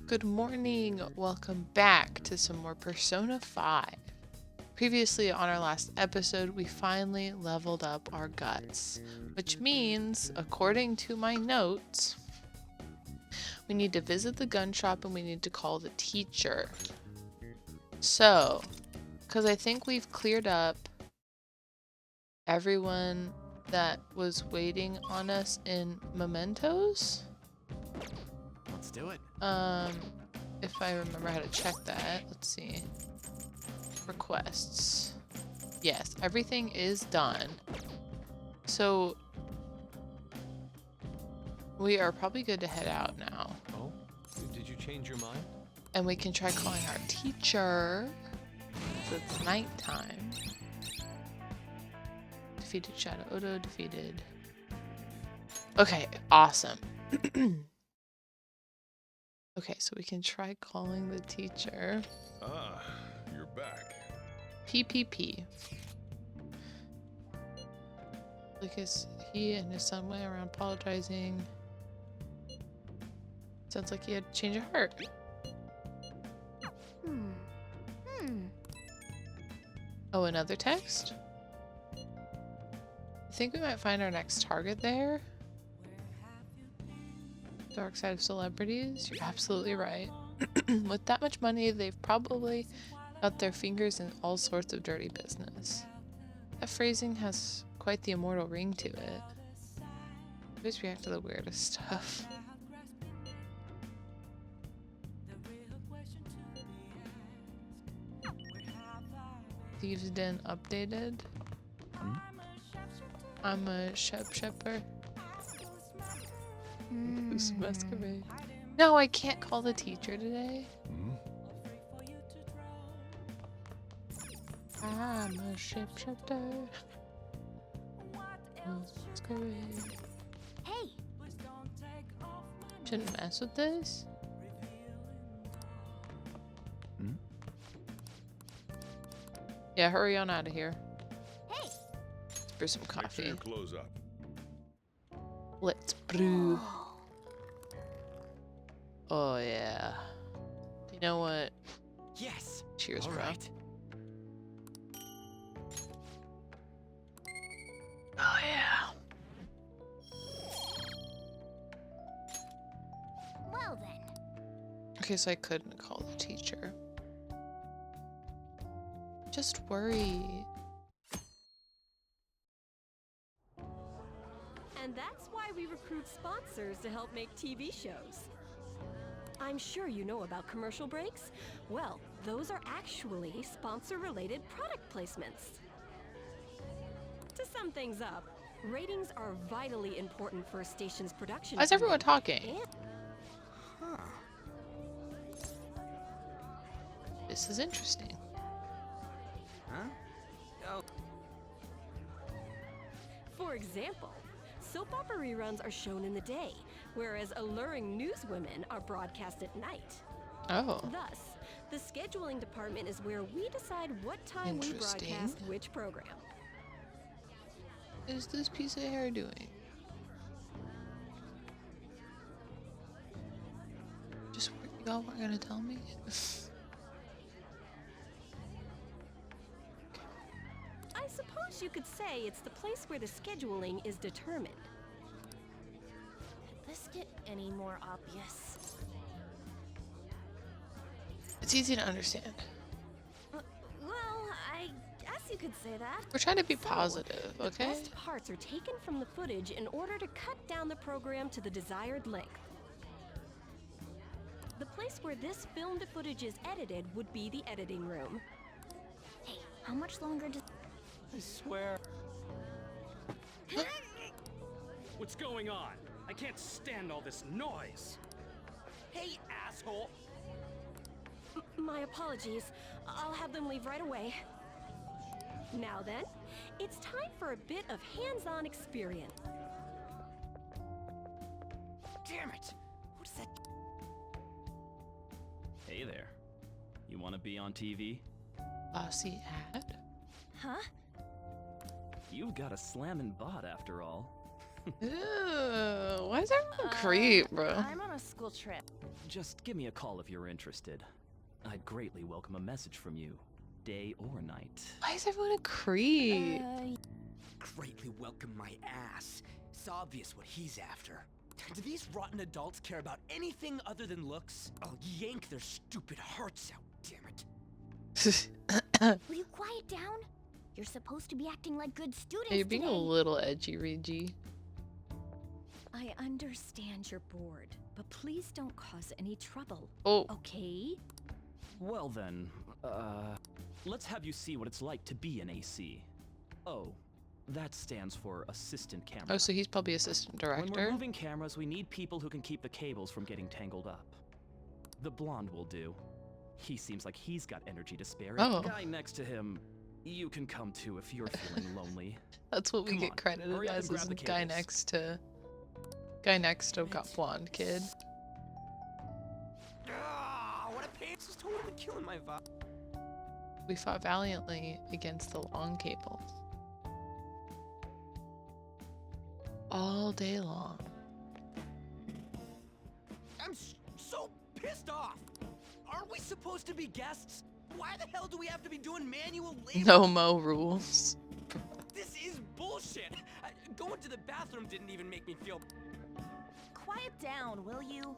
Good morning. Welcome back to some more Persona 5. Previously on our last episode, we finally leveled up our guts, which means, according to my notes, we need to visit the gun shop and we need to call the teacher. So, because I think we've cleared up everyone that was waiting on us in Mementos. Let's do it. If I remember how to check that, let's see. Requests. Yes, everything is done. So we are probably good to head out now. Oh, did you change your mind? And we can try calling our teacher. So it's nighttime. Defeated Shadow Odo, defeated. Okay, awesome. Okay, so we can try calling the teacher. Ah, you're back. PPP. Because he and his son went around apologizing. Sounds like he had to change of heart. Oh, another text? I think we might find our next target there. Dark side of celebrities. You're absolutely right. With that much money, they've probably got their fingers in all sorts of dirty business. That phrasing has quite the immortal ring to it. I always react to the weirdest stuff. Thieves Den updated. I'm a shepper. Who's masquerade? No, I can't call the teacher today. I'm a shepper. Masquerade. Hey, Shouldn't mess with this. Yeah, hurry on out of here. hey. Let's brew some Make sure coffee. you close up. Let's brew. Oh yeah. You know what? Yes. Cheers, All bro. right. Oh yeah. Well then. Okay, so I couldn't call the teacher. Just worry. And that's why we recruit sponsors to help make TV shows. I'm sure you know about commercial breaks. Well, those are actually sponsor-related product placements. To sum things up, ratings are vitally important for a station's production. Why is everyone talking? And Huh. This is interesting. Huh? Oh. for example, soap opera reruns are shown in the day, whereas alluring newswomen are broadcast at night. Oh. Thus, the scheduling department is where we decide what time we Interesting. broadcast which program. What is this piece of hair doing? Just y'all weren't gonna tell me? I suppose you could say it's the place where the scheduling is determined. Could this get any more obvious? It's easy to understand. Well, I guess you could say that. We're trying to be So, positive, The okay? best parts are taken from the footage in order to cut down the program to the desired length. The place where this filmed footage is edited would be the editing room. Hey, how much longer does... I swear. What's going on? I can't stand all this noise. Hey, asshole! My apologies. I'll have them leave right away. Now then, it's time for a bit of hands-on experience. Damn it! What's that? Hey there. You want to be on TV? Bossy ad? Huh? You've got a slammin' bot after all. Ew, why is everyone a creep, bro? I'm on a school trip. Just give me a call if you're interested. I'd greatly welcome a message from you, day or night. Why is everyone a creep? Greatly welcome my ass. It's obvious what he's after. Do these rotten adults care about anything other than looks? I'll yank their stupid hearts out, damn it. Will you quiet down? You're supposed to be acting like good students You're being today. a little edgy, Regi. I understand you're bored, but please don't cause any trouble. Oh, Okay? Well then, let's have you see what it's like to be an AC. Oh, that stands for assistant camera. oh, so he's probably assistant When we're director. moving cameras, we need people who can keep the cables from getting tangled up. The blonde will do. He seems like he's got energy to spare. Oh. The guy next to him, you can come too if you're feeling lonely. That's what we Come get on, credited hurry up as, and is grab the the guy cables. next to. Guy next to got blonde kid. Ah, what a pain. It's just totally killing my vibe. We fought valiantly against the long cables. All day long. I'm so pissed off. Aren't we supposed to be guests? Why the hell do we have to be doing manual labor? No mo rules. This is bullshit. Going to the bathroom didn't even make me feel. Quiet down, will you?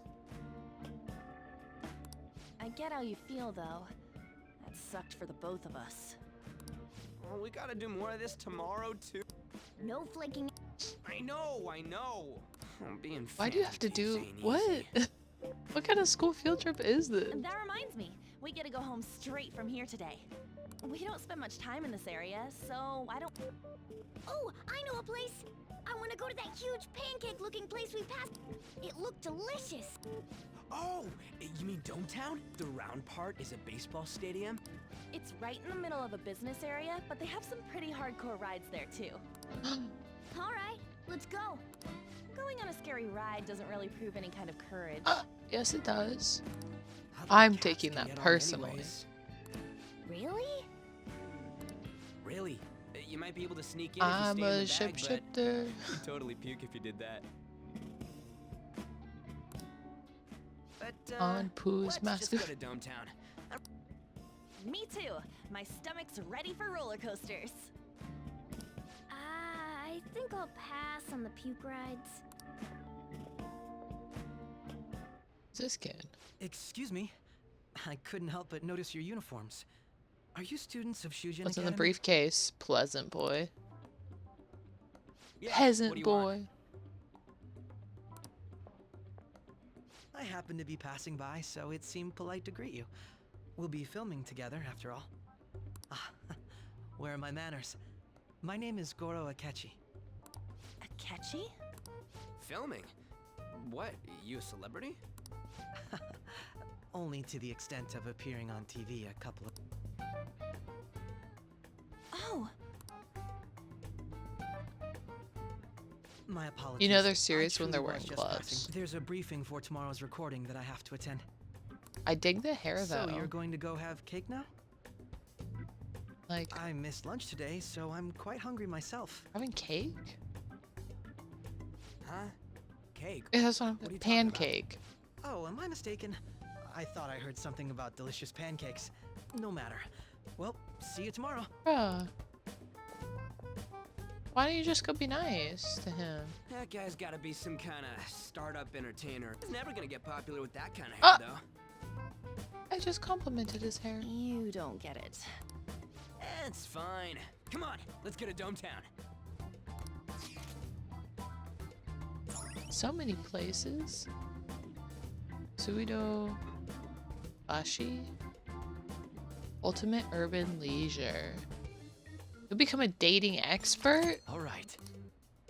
I get how you feel, though. That sucked for the both of us. Well, we gotta do more of this tomorrow too. No flaking. I know. I'm being. Why do you have to fancy do ain't what? easy. What kind of school field trip is this? And that reminds me, we get to go home straight from here today. We don't spend much time in this area, so I don't. Oh, I know a place. I want to go to that huge pancake-looking place we passed. It looked delicious. Oh, you mean Dometown? The round part is a baseball stadium. It's right in the middle of a business area, but they have some pretty hardcore rides there too. All right, let's go. Going on a scary ride doesn't really prove any kind of courage. Yes, it does. How the I'm cats taking can that get on personally. anyways? Really? Really? You might be able to sneak in I'm if you a stay in the bag, shapeshifter. but you'd totally puke if you did that. But On Pooh's let's just master. go to Dometown. Me too. My stomach's ready for roller coasters. I think I'll pass on the puke rides. Who's this kid? Excuse me. I couldn't help but notice your uniforms. Are you students of Shujin What's in the Academy? briefcase? Pleasant boy. Yeah, what Peasant do you boy. want? I happened to be passing by, so it seemed polite to greet you. We'll be filming together, after all. Ah, where are my manners? My name is Goro Akechi. Akechi? Filming? What? You a celebrity? Only to the extent of appearing on TV a couple of... Oh, My apologies. You know they're I serious when they're truly wearing was just gloves. passing. There's a briefing for tomorrow's recording that I have to attend. I dig the hair So though. you're going to go have cake now? Like I missed lunch today, so I'm quite hungry myself. having cake? Huh? Cake? Yeah, that's what I'm. What are you talking about? Pancake. Oh, am I mistaken? I thought I heard something about delicious pancakes. No matter. Well, see you tomorrow. Bruh. Why don't you just go be nice to him? That guy's gotta be some kind of startup entertainer. He's never gonna get popular with that kind of Ah! hair, though. I just complimented his hair. you don't get it. It's fine. Come on, let's get to Dometown. So many places. Suido. Bashi. Ultimate Urban Leisure. You'll become a dating expert? All right.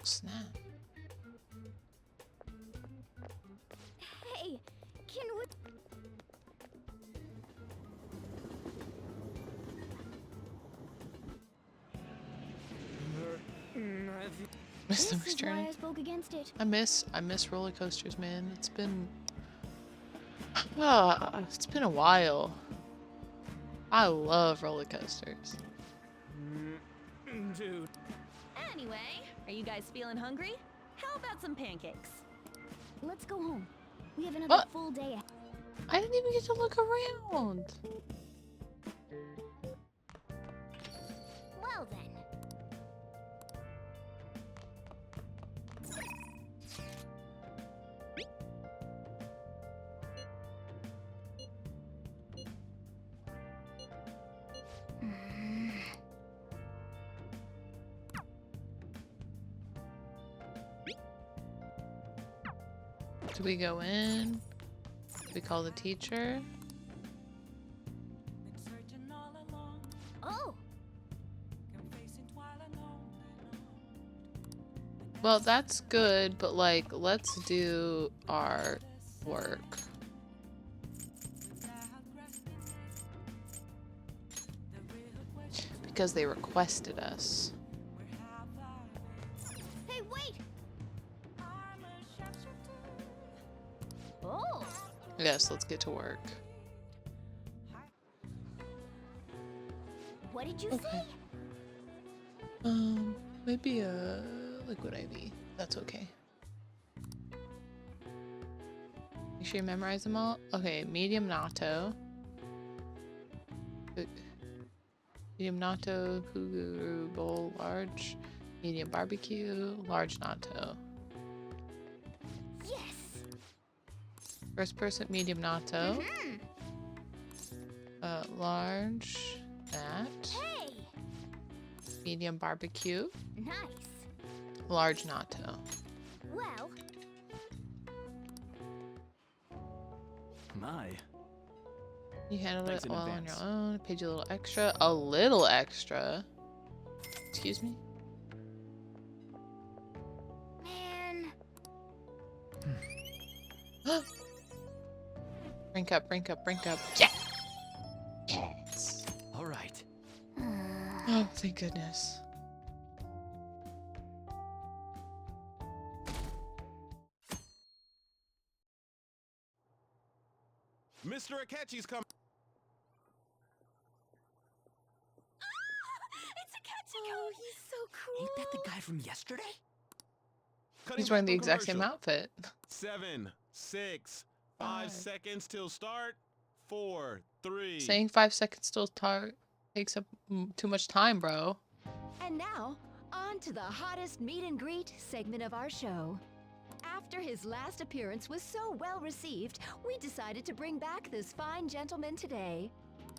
Snap. Hey, can we? Mr. This is why McSterney. I spoke against it. I miss roller coasters, man. It's been it's been a while. I love roller coasters. Dude. Anyway, are you guys feeling hungry? How about some pancakes? Let's go home. We have another What? full day ahead. I didn't even get to look around. Well then. Do we go in? Do we call the teacher? Oh, Well, that's good, but like, let's do our work. Because they requested us. hey, wait! Oh, Yes, let's get to work. what did you Okay. say? Maybe a liquid IV. That's okay. You sure you memorize them all? Okay, medium natto. Medium natto, kuguru bowl, large. Medium barbecue, large natto. Yes! First person, medium natto. Mhm. Large, that. Hey! Medium barbecue, Nice. large natto. Well, My. You handled Thanks it in all on advance. your own. Paid you a little extra. A little extra. Excuse me? man. Brink up, brink up, brink up. Yeah! Yes! All right. Oh, thank goodness. Mr. Akechi's coming. It's a catchy Oh, he's so cool. Ain't that the guy from yesterday? He's wearing the exact same outfit. 7, 6, 5 Five. seconds till start. 4, 3. Saying 5 seconds still takes up too much time, bro. And now, on to the hottest meet and greet segment of our show. After his last appearance was so well received, we decided to bring back this fine gentleman today.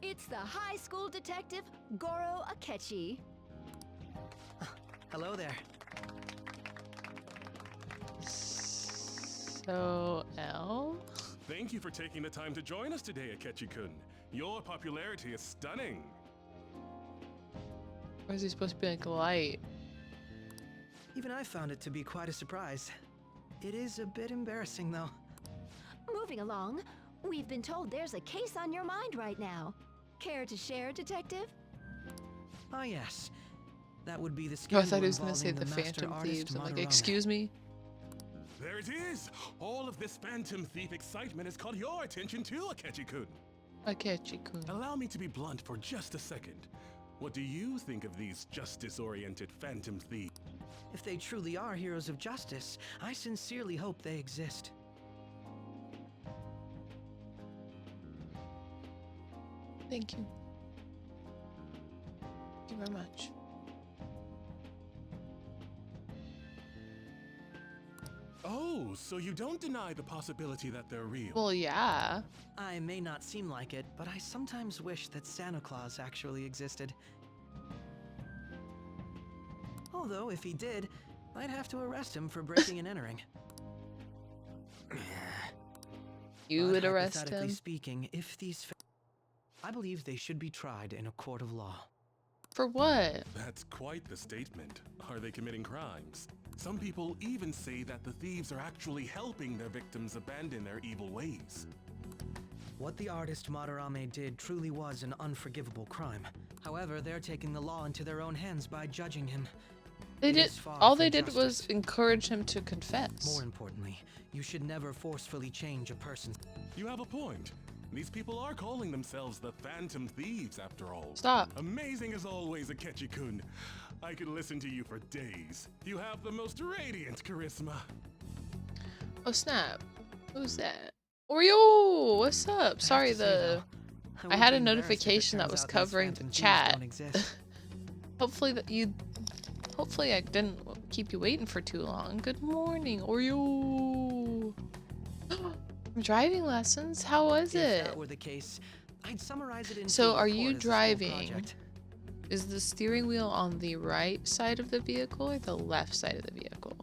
It's the high school detective, Goro Akechi. Hello there. So, L? Thank you for taking the time to join us today, Akechi-kun. Your popularity is stunning. Or is he supposed to be like light? Even I found it to be quite a surprise. It is a bit embarrassing, though. Moving along, we've been told there's a case on your mind right now. Care to share, Detective? Ah, yes. That would be the Oh, I scandal thought he was going to say involving the master Phantom artist Thieves. I'm like, Madarame. excuse me? There it is! All of this Phantom Thief excitement has caught your attention too, Akechi-kun. Akechi-kun. Allow me to be blunt for just a second. What do you think of these justice-oriented Phantom Thieves? If they truly are heroes of justice, I sincerely hope they exist. Thank you. Thank you very much. Oh, so you don't deny the possibility that they're real? Well, yeah. I may not seem like it, but I sometimes wish that Santa Claus actually existed. Although, if he did, I'd have to arrest him for breaking and entering. You But would arrest hypothetically him? speaking, if these I believe they should be tried in a court of law. For what? That's quite the statement. Are they committing crimes? Some people even say that the thieves are actually helping their victims abandon their evil ways. What the artist Madarame did truly was an unforgivable crime. However, they're taking the law into their own hands by judging him. They It did. is far All from they did was justice. encourage him to confess. More importantly, you should never forcefully change a person. You have a point. These people are calling themselves the Phantom Thieves, after all. Stop. Amazing as always, Akechi-kun. I could listen to you for days. You have the most radiant charisma. Oh snap. Who's that? Oreo! What's up? I have Sorry, to say, though, I had a would be embarrassed if it notification that turns was out these covering the phantom thieves chat. don't exist. Hopefully I didn't keep you waiting for too long. Good morning, Oreo. Driving lessons? How was If it? that were the case, I'd summarize it into So a are report you as a full driving? project. Is the steering wheel on the right side of the vehicle or the left side of the vehicle?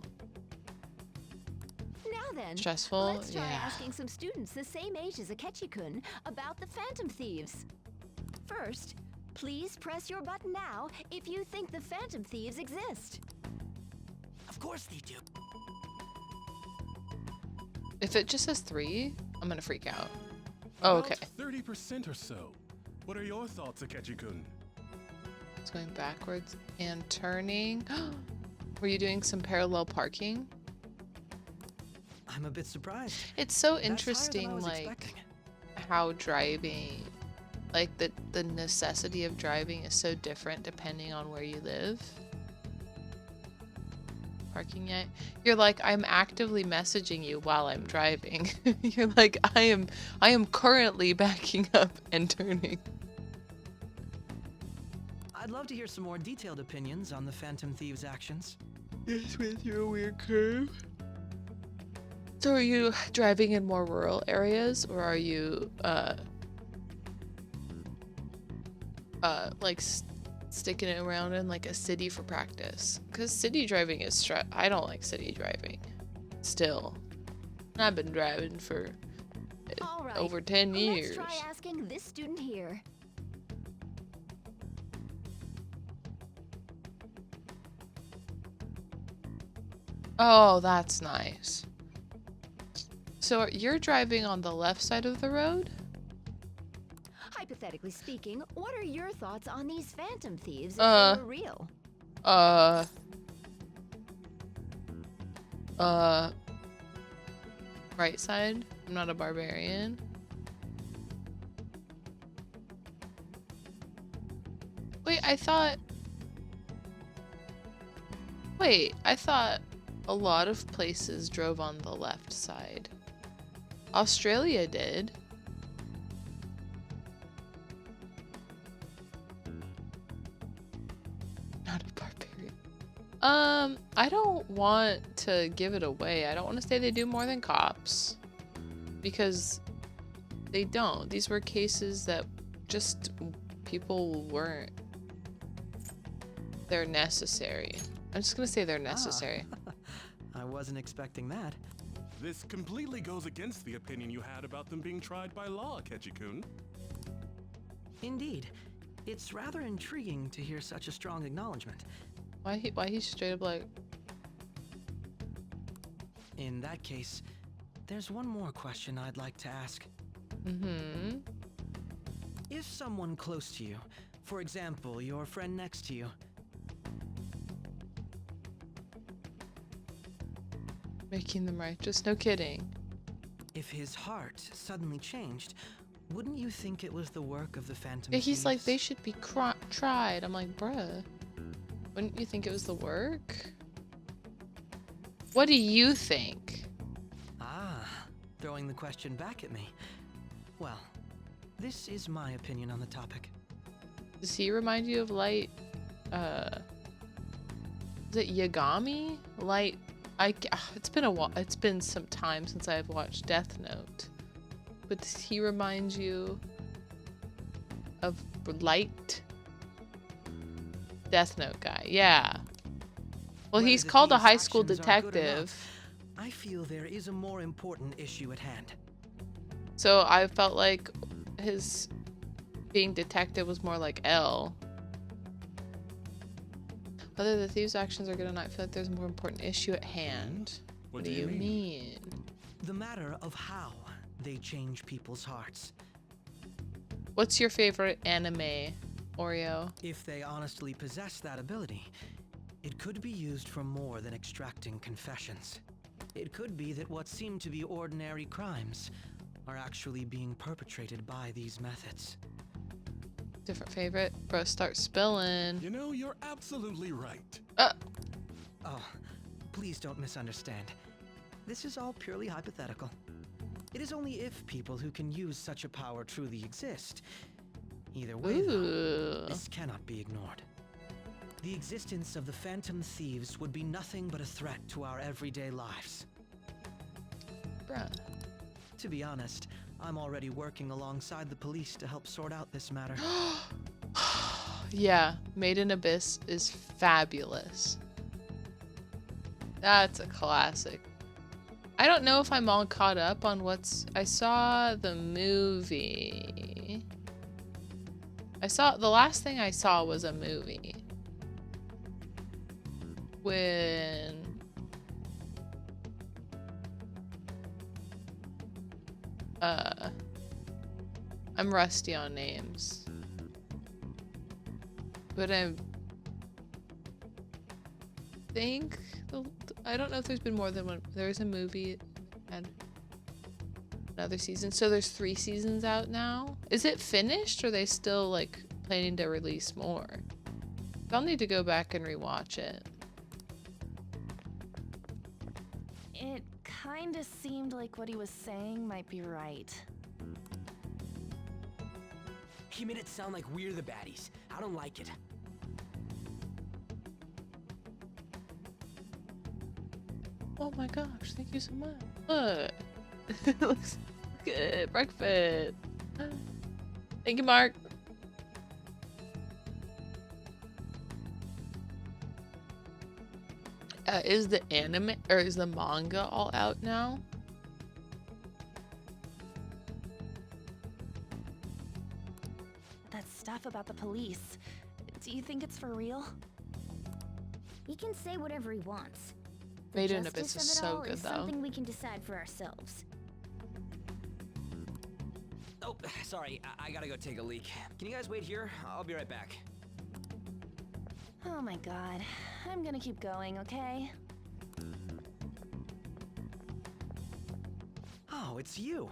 Now then, Stressful? let's try Yeah. asking some students the same age as Akechi-kun about the Phantom Thieves. First, please press your button now if you think the Phantom Thieves exist. Of course they do. If it just says 3, I'm gonna freak out. Oh, okay. About 30% or so. What are your thoughts, Akechi-kun? It's going backwards and turning. Were you doing some parallel parking? I'm a bit surprised. It's so That's higher than I interesting, was like, expecting. how driving, like, the necessity of driving is so different depending on where you live. Parking yet? You're like, I'm actively messaging you while I'm driving. You're like, I am currently backing up and turning. I'd love to hear some more detailed opinions on the Phantom Thieves' actions. Yes, with your weird curve. So are you driving in more rural areas, or are you like sticking it around in like a city for practice? Because city driving is I don't like city driving. Still, and I've been driving for All right, over 10 years. Let's try asking this student here. Oh, that's nice. So you're driving on the left side of the road? Hypothetically speaking, what are your thoughts on these Phantom Thieves if they were real? Right side? I'm not a barbarian. Wait, I thought a lot of places drove on the left side. Australia did. Not a barbarian. I don't want to give it away. I don't want to say they do more than cops. Because they don't. These were cases that just people weren't. They're necessary. I'm just gonna say they're necessary. I wasn't expecting that. This completely goes against the opinion you had about them being tried by law, Akechi-kun. Indeed. It's rather intriguing to hear such a strong acknowledgement. Why he straight up like... In that case, there's one more question I'd like to ask. Mm-hmm. If someone close to you, for example, your friend next to you, Making them righteous? No kidding. if his heart suddenly changed, wouldn't you think it was the work of the Phantom Yeah, he's like, Thieves? they should be tried. I'm like, bruh. Wouldn't you think it was the work? What do you think? Ah, throwing the question back at me. Well, this is my opinion on the topic. Does he remind you of Light, is it Yagami? Light, it's been a while, it's been some time since I've watched Death Note. But does he remind you of Light? Death Note guy, yeah. Well, Whether he's the called a thieves' high school actions are good or not, detective. I feel there is a more important issue at hand. So I felt like his being detective was more like L. Whether the thieves' actions are good or not, I feel like there's a more important issue at hand. What do you mean? The matter of how they change people's hearts. What's your favorite anime, Oreo? If they honestly possess that ability, it could be used for more than extracting confessions. It could be that what seem to be ordinary crimes are actually being perpetrated by these methods. Different favorite. Bro, start spilling. You know, you're absolutely right. Oh, please don't misunderstand. This is all purely hypothetical. It is only if people who can use such a power truly exist. Either way, though, this cannot be ignored. The existence of the Phantom Thieves would be nothing but a threat to our everyday lives. Bruh. To be honest, I'm already working alongside the police to help sort out this matter. Yeah, Made in Abyss is fabulous. That's a classic. I don't know if I'm all caught up on what's... I saw the movie. The last thing I saw was a movie. When... I'm rusty on names. But I think... I don't know if there's been more than one. There's a movie and another season. So there's 3 seasons out now. Is it finished, or are they still, like, planning to release more? I'll need to go back and rewatch it. It kinda seemed like what he was saying might be right. He made it sound like we're the baddies. I don't like it. Oh my gosh, thank you so much. Look. It looks good. Breakfast. Thank you, Mark. Is the anime or is the manga all out now? That stuff about the police. Do you think it's for real? He can say whatever he wants. The Made in Abyss justice is of it so all good, is though. something we can decide for ourselves. Oh, sorry. I gotta go take a leak. Can you guys wait here? I'll be right back. Oh my god. I'm gonna keep going, okay? Oh, it's you.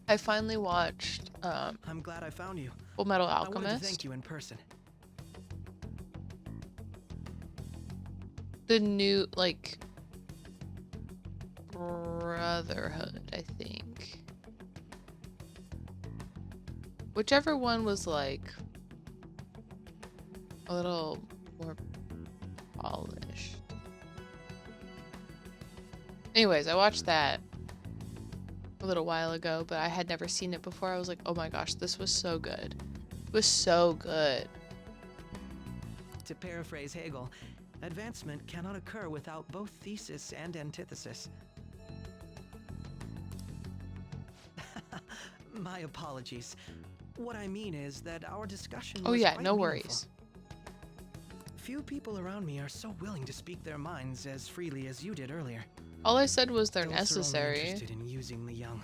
I finally watched I'm glad I found you. Full Metal I wanted to Alchemist. thank you in person. The new, like, Brotherhood, I think. Whichever one was, like, a little more polished. Anyways, I watched that a little while ago, but I had never seen it before. I was like, oh my gosh, this was so good. It was so good. To paraphrase Hegel, advancement cannot occur without both thesis and antithesis. My apologies. What I mean is that our discussion Oh was yeah, quite no meaningful. worries. Few people around me are so willing to speak their minds as freely as you did earlier. All I said was they're Adults are only necessary. interested in using the young.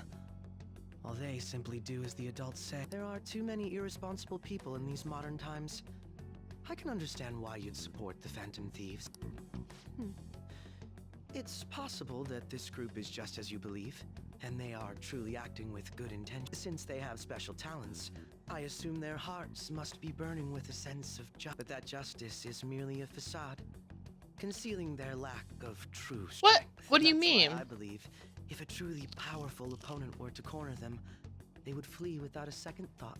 All they simply do as the adults say. There are too many irresponsible people in these modern times. I can understand why you'd support the Phantom Thieves. It's possible that this group is just as you believe, and they are truly acting with good intention. Since they have special talents, I assume their hearts must be burning with a sense of justice. But that justice is merely a facade, concealing their lack of true strength. What? What do you That's why mean? I believe if a truly powerful opponent were to corner them, they would flee without a second thought.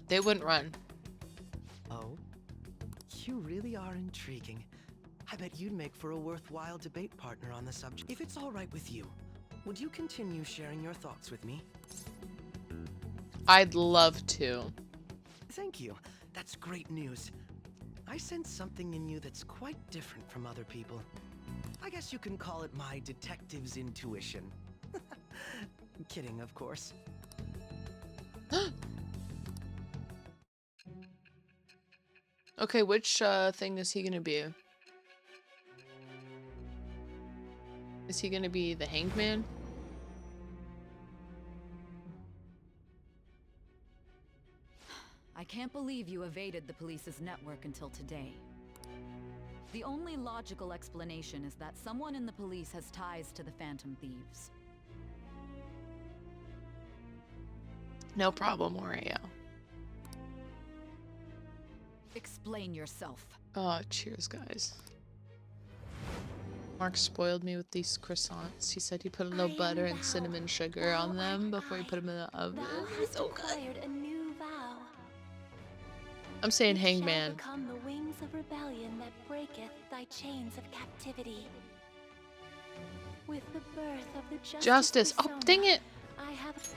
They wouldn't run. Oh? You really are intriguing. I bet you'd make for a worthwhile debate partner on the subject. If it's all right with you, would you continue sharing your thoughts with me? I'd love to. Thank you. That's great news. I sense something in you that's quite different from other people. I guess you can call it my detective's intuition. Kidding, of course. Okay, which thing is he gonna be? Is he gonna be the Hanged Man? I can't believe you evaded the police's network until today. The only logical explanation is that someone in the police has ties to the Phantom Thieves. No problem, Oreo. Explain yourself. Oh, cheers, guys. Mark spoiled me with these croissants. He said he put a little butter and cinnamon sugar on them before he put them in the oven. Thou hast declared a new vow. I'm saying It Hangman. shall become the wings of rebellion that breaketh thy chains of captivity. With the birth of the Justice. Oh, persona, dang it. I have.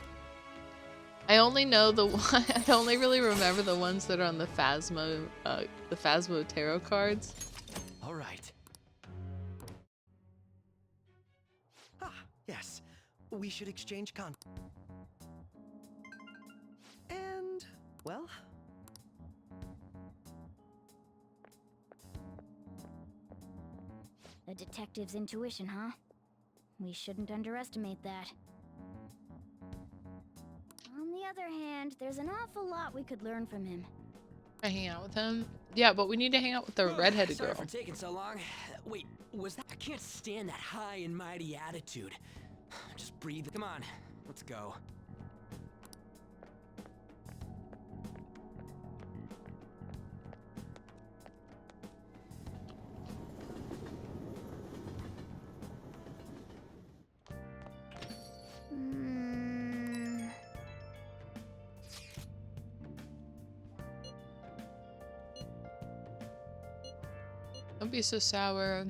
I only know the one. I only really remember the ones that are on the Phasmo tarot cards. All right. Ah, yes. We should exchange And, well... A detective's intuition, huh? We shouldn't underestimate that. On the other hand, there's an awful lot we could learn from him. I hang out with him. Yeah, but we need to hang out with the redheaded Sorry girl. for taking so long. Wait, was that? I can't stand that high and mighty attitude. Just breathe. Come on, let's go. Don't be so sour.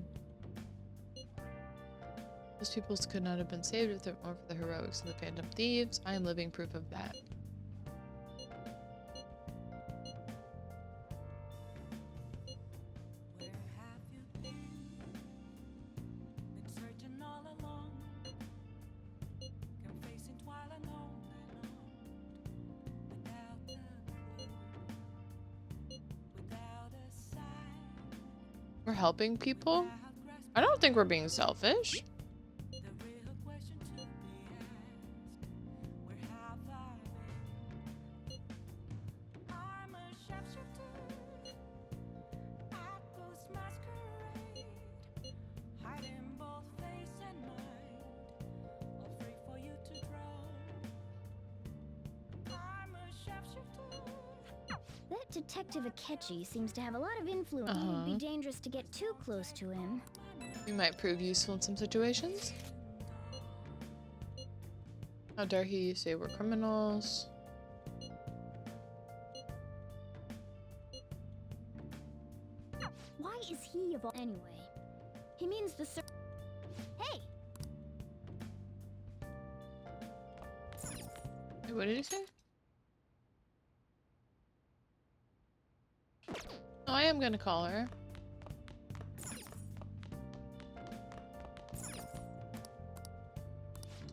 Those peoples could not have been saved if it weren't for the heroics of the Phantom Thieves. I am living proof of that. We're helping people? I don't think we're being selfish. That Detective Akechi seems to have a lot of influence. It'd be dangerous to get too close to him. We might prove useful in some situations. How dare he say we're criminals? Why is he of all— Anyway, he means the Hey! Wait, what did he say? Oh, I am gonna call her.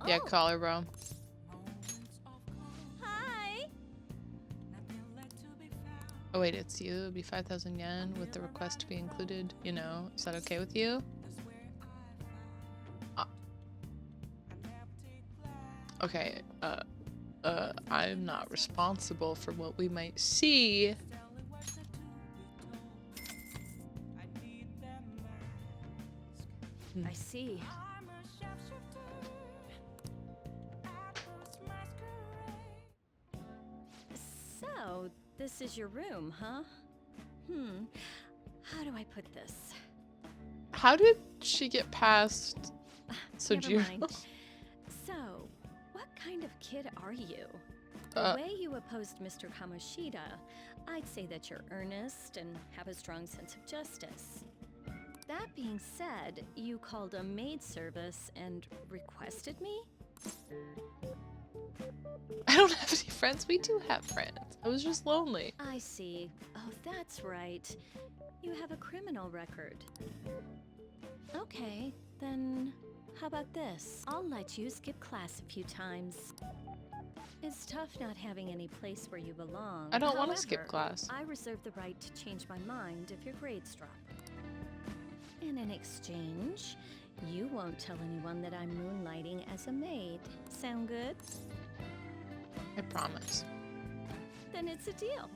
Yeah, call her, bro. Hi. Oh wait, it's you. It'll be 5,000 yen with the request to be included. You know, is that okay with you? Okay, I'm not responsible for what we might see. I see. So, this is your room, huh? How do I put this? How did she get past Never Sojiro? mind. So, what kind of kid are you? The way you opposed Mr. Kamoshida, I'd say that you're earnest and have a strong sense of justice. That being said, you called a maid service and requested me? I don't have any friends. We do have friends. I was just lonely. I see. Oh, that's right. You have a criminal record. Okay, then how about this? I'll let you skip class a few times. It's tough not having any place where you belong. I don't want to skip However, class. I reserve the right to change my mind if your grades drop. And in exchange, you won't tell anyone that I'm moonlighting as a maid. Sound good? I promise. Then it's a deal.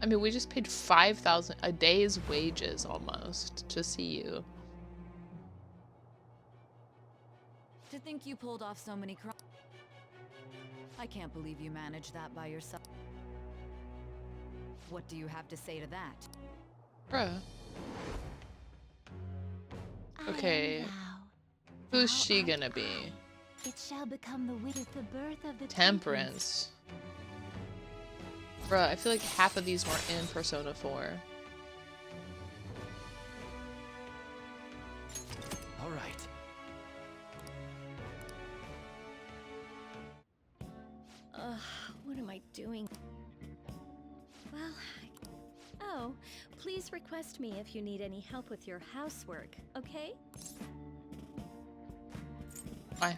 I mean, we just paid 5,000 a day's wages almost to see you. To think you pulled off so many crimes. I can't believe you managed that by yourself. What do you have to say to that? Bruh. I am Okay. thou. Who's Thou she art gonna be? I. It shall become the wit of the birth of the Temperance. Bruh, I feel like half of these weren't in Persona 4. All right. What am I doing? Well, oh, please request me if you need any help with your housework, okay? Why?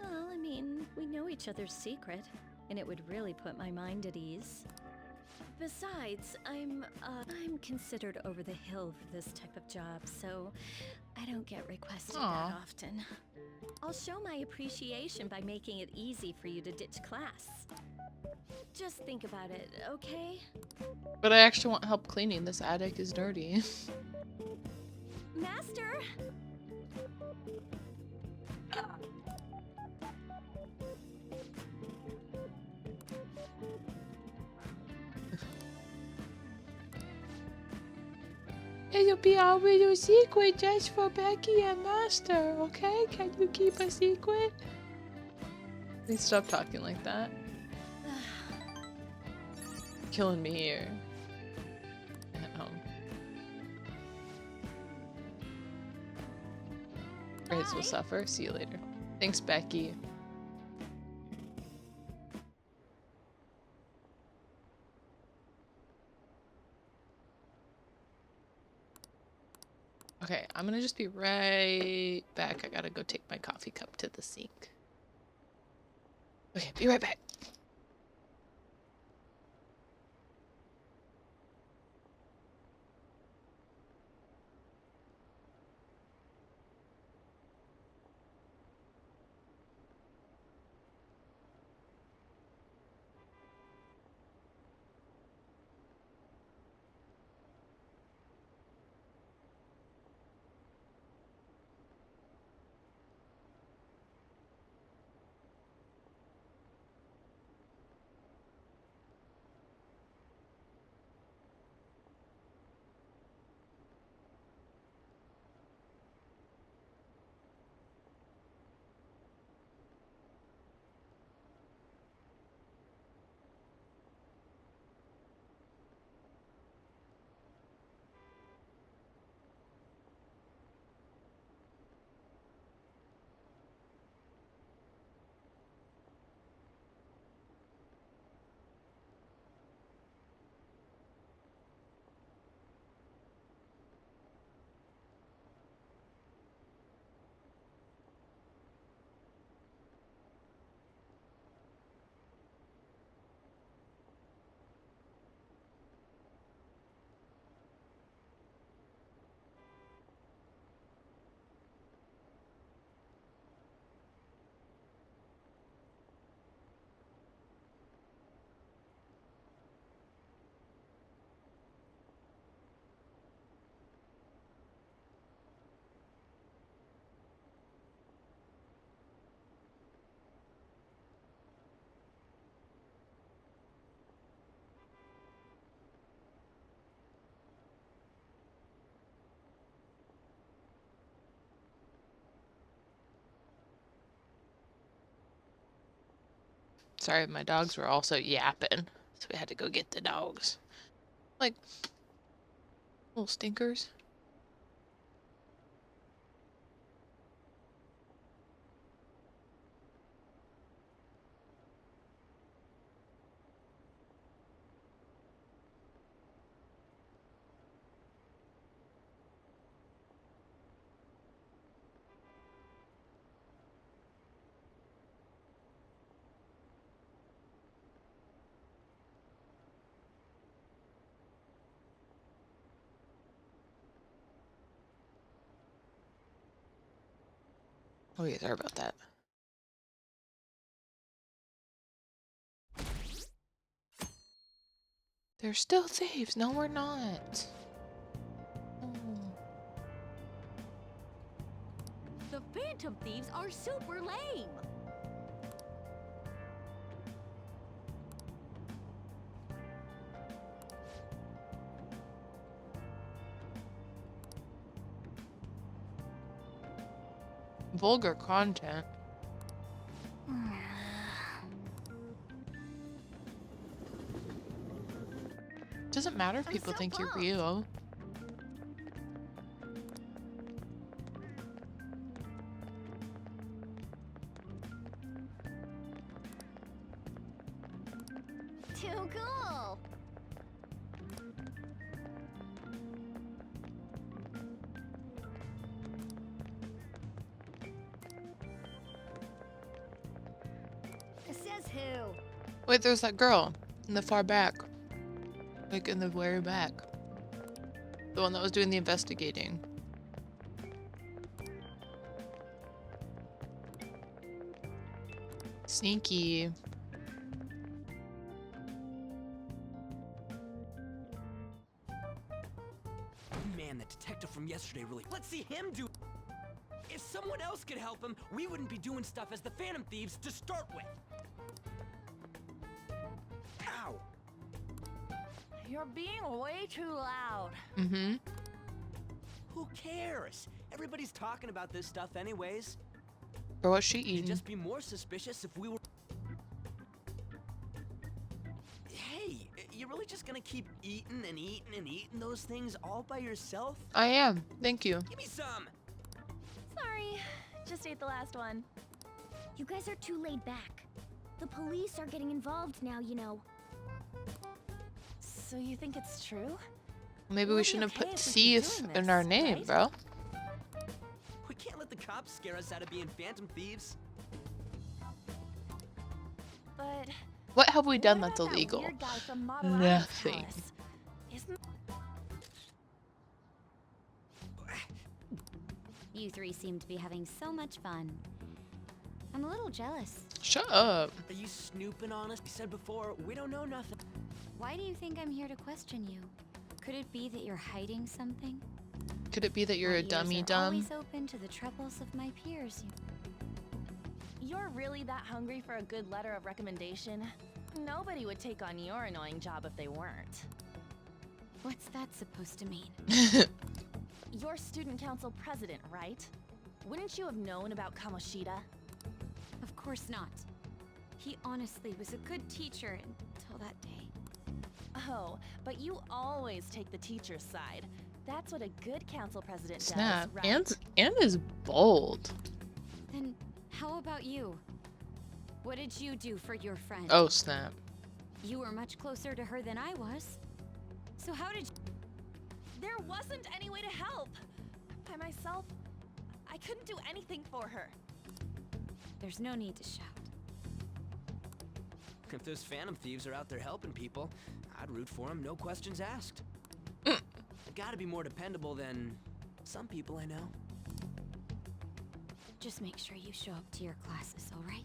Well, I mean, we know each other's secret, and it would really put my mind at ease. Besides, I'm considered over the hill for this type of job, so I don't get requested Aw. that often. I'll show my appreciation by making it easy for you to ditch class. Just think about it, okay? But I actually want help cleaning. This attic is dirty. Master! It'll be our little secret just for Becky and Master, okay? Can you keep a secret? Please stop talking like that. Killing me here. And at home. Grades will suffer. See you later. Thanks, Becky. Okay, I'm gonna just be right back. I gotta go take my coffee cup to the sink. Okay, be right back. Sorry, my dogs were also yapping, so we had to go get the dogs. Like, little stinkers. Oh yeah, sorry about that. They're still thieves. No, we're not. Oh. The Phantom Thieves are super lame. Vulgar content. Doesn't matter if people think you're real. Too cool. Says who? Wait, there's that girl in the far back. Like in the very back. The one that was doing the investigating. Sneaky. Man, that detective from yesterday really. Let's see him do. If someone else could help him, we wouldn't be doing stuff as the Phantom Thieves to start with. Ow! You're being way too loud. Mm-hmm. Who cares? Everybody's talking about this stuff anyways. For what she You'd eating? just be more suspicious if we were. Hey, you're really just gonna keep eating and eating and eating those things all by yourself? I am. Thank you. Give me some! Sorry, just ate the last one. You guys are too laid back. The police are getting involved now, you know. So you think it's true? Maybe We'll we be shouldn't have okay put if we keep thief doing in this, our name, right? bro. We can't let the cops scare us out of being Phantom Thieves. But What have we done what that's about that illegal? weird guy from Model Island's Nothing. palace? Isn't You three seem to be having so much fun. I'm a little jealous. Shut up. Are you snooping on us? You said before, we don't know nothing. Why do you think I'm here to question you? Could it be that you're hiding something? Could it be that you're My a ears dummy are dumb? always open to the troubles of my peers. you're really that hungry for a good letter of recommendation? Nobody would take on your annoying job if they weren't. What's that supposed to mean? You're student council president, right? Wouldn't you have known about Kamoshida? Of course not. He honestly was a good teacher until that day. Oh, but you always take the teacher's side. That's what a good council president Snap. does, right? Anne is bold. Then how about you? What did you do for your friend? Oh, snap. You were much closer to her than I was. So how did you... There wasn't any way to help. By myself, I couldn't do anything for her. There's no need to shout. If those Phantom Thieves are out there helping people, I'd root for them, no questions asked. Mm. They've got to be more dependable than some people I know. Just make sure you show up to your classes, all right?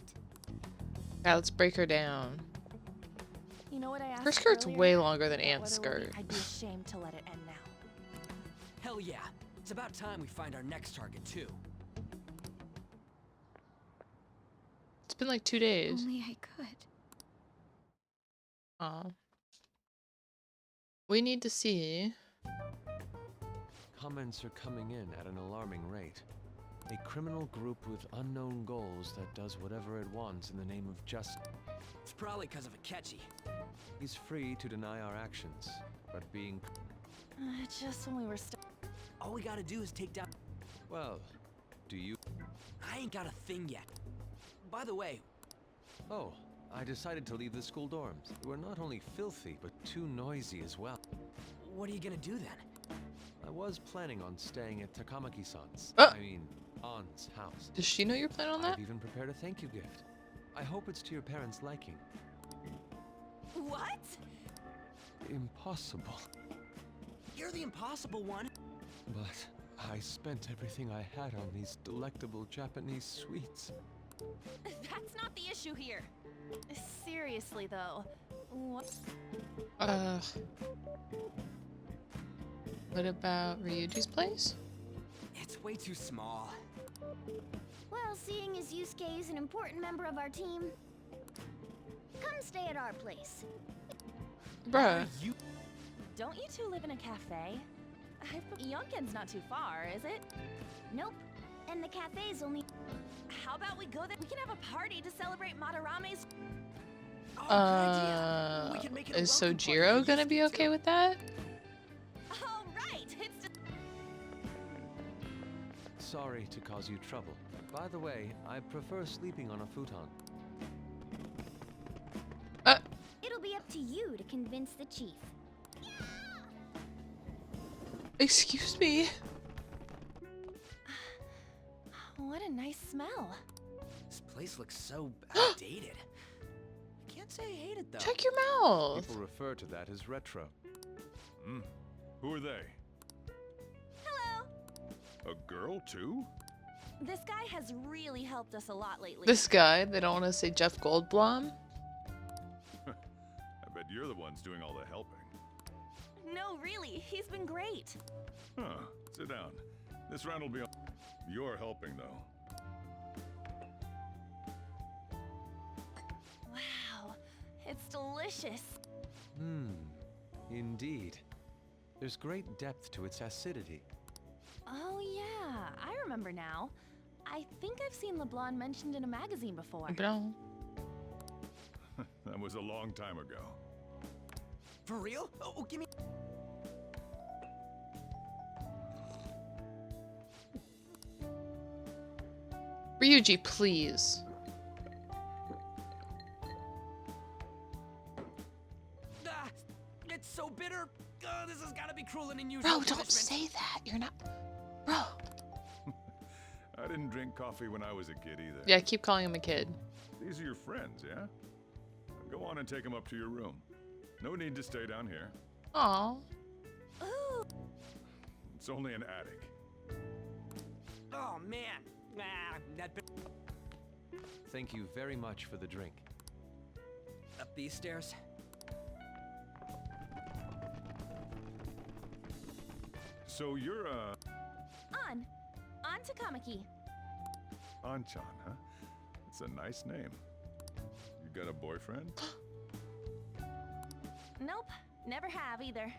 Yeah, let's break her down. You know what I asked Her skirt's earlier? way longer than About Anne's whether skirt. I'd be ashamed to let it end now. Hell yeah. It's about time we find our next target, too. It's been like 2 days. Only I could. Aw. We need to see. Comments are coming in at an alarming rate. A criminal group with unknown goals that does whatever it wants in the name of justice. It's probably because of Akechi. He's free to deny our actions, but being... Just when we were All we gotta do is take down... Well, do you... I ain't got a thing yet. By the way... Oh, I decided to leave the school dorms. They were not only filthy, but too noisy as well. What are you gonna do then? I was planning on staying at Takamaki-san's. I mean, Ann's house. Does she know you're planning on that? I've even prepared a thank you gift. I hope it's to your parents' liking. What? Impossible. You're the impossible one. But I spent everything I had on these delectable Japanese sweets. That's not the issue here. Seriously, though. What? What about Ryuji's place? It's way too small. Well, seeing as Yusuke is an important member of our team, come stay at our place. Bruh. Don't you two live in a cafe? Yonken's not too far, is it? Nope. And the cafe's only... How about we go there? We can have a party to celebrate Madarame's... Is Sojiro gonna be okay with that? Oh, right! It's Sorry to cause you trouble. By the way, I prefer sleeping on a futon. It'll be up to you to convince the chief. Excuse me. What a nice smell. This place looks so outdated. I can't say I hate it though. Check your mouth. People refer to that as retro. Who are they? Hello. A girl too? This guy has really helped us a lot lately. This guy, they don't want to say Jeff Goldblum. I bet you're the ones doing all the helping. No, really, he's been great. Huh. Sit down. This round will be on. You're helping though. Wow, it's delicious. Indeed. There's great depth to its acidity. Oh yeah, I remember now. I think I've seen LeBlanc mentioned in a magazine before. Blanc. That was a long time ago. For real? Oh, give me... Ryuji, please. It's so bitter. This has got to be cruel and unusual. Bro, don't say that. You're not... Bro. I didn't drink coffee when I was a kid either. Yeah, keep calling him a kid. These are your friends, yeah? Go on and take them up to your room. No need to stay down here. Aw. Ooh. It's only an attic. Oh, man. Thank you very much for the drink. Up these stairs? So you're, On Takamaki. Anchan, huh? It's a nice name. You got a boyfriend? Nope, never have either.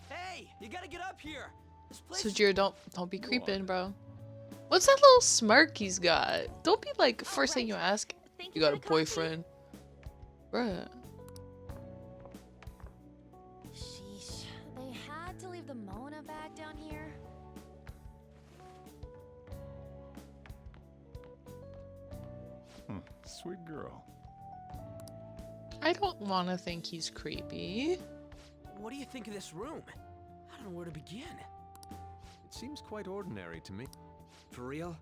Hey, you gotta get up here. This place Sojiro, don't be creeping, bro. What's that little smirk he's got? Don't be like, first thing you ask, you got a boyfriend. Bruh. Sheesh. They had to leave the Mona bag down here. Sweet girl. I don't want to think he's creepy. What do you think of this room? I don't know where to begin. It seems quite ordinary to me. For real?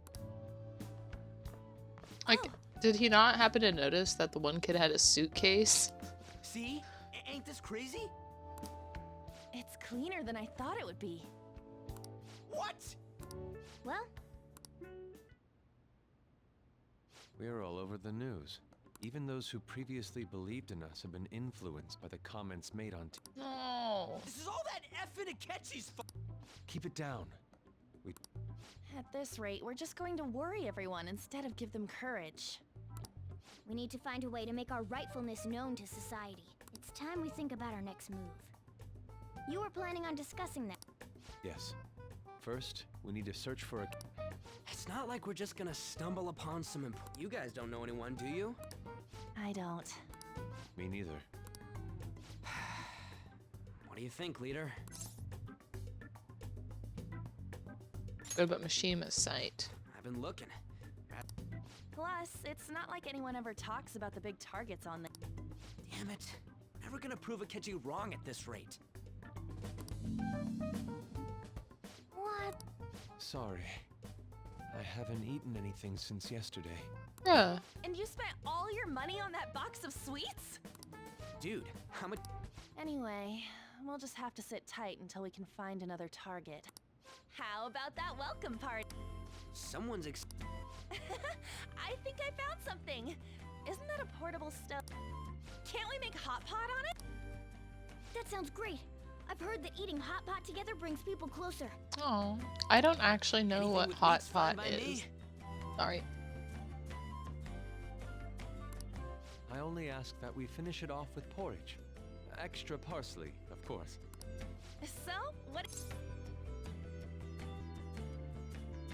Like, did he not happen to notice that the one kid had a suitcase? See? Ain't this crazy? It's cleaner than I thought it would be. What? Well, We're all over the news. Even those who previously believed in us have been influenced by the comments made on No. This is all that effing Akechi's fault. Keep it down. At this rate, we're just going to worry everyone instead of give them courage. we need to find a way to make our rightfulness known to society. It's time we think about our next move. You were planning on discussing that. Yes. First, we need to search for a... It's not like we're just gonna stumble upon some You guys don't know anyone, do you? I don't. Me neither. What do you think, leader? What about Mishima's site? I've been looking. Plus, it's not like anyone ever talks about the big targets on the... Damn it. Never gonna prove Akechi wrong at this rate. What? Sorry. I haven't eaten anything since yesterday. Yeah. And you spent all your money on that box of sweets? Dude, how much... Anyway, we'll just have to sit tight until we can find another target. How about that welcome party? Someone's I think I found something. isn't that a portable stove? Can't we make hot pot on it? That sounds great. I've heard that eating hot pot together brings people closer. Oh, I don't actually know Anything what with hot meat's fine pot by is. me. Sorry. I only ask that we finish it off with porridge. Extra parsley, of course. So, what?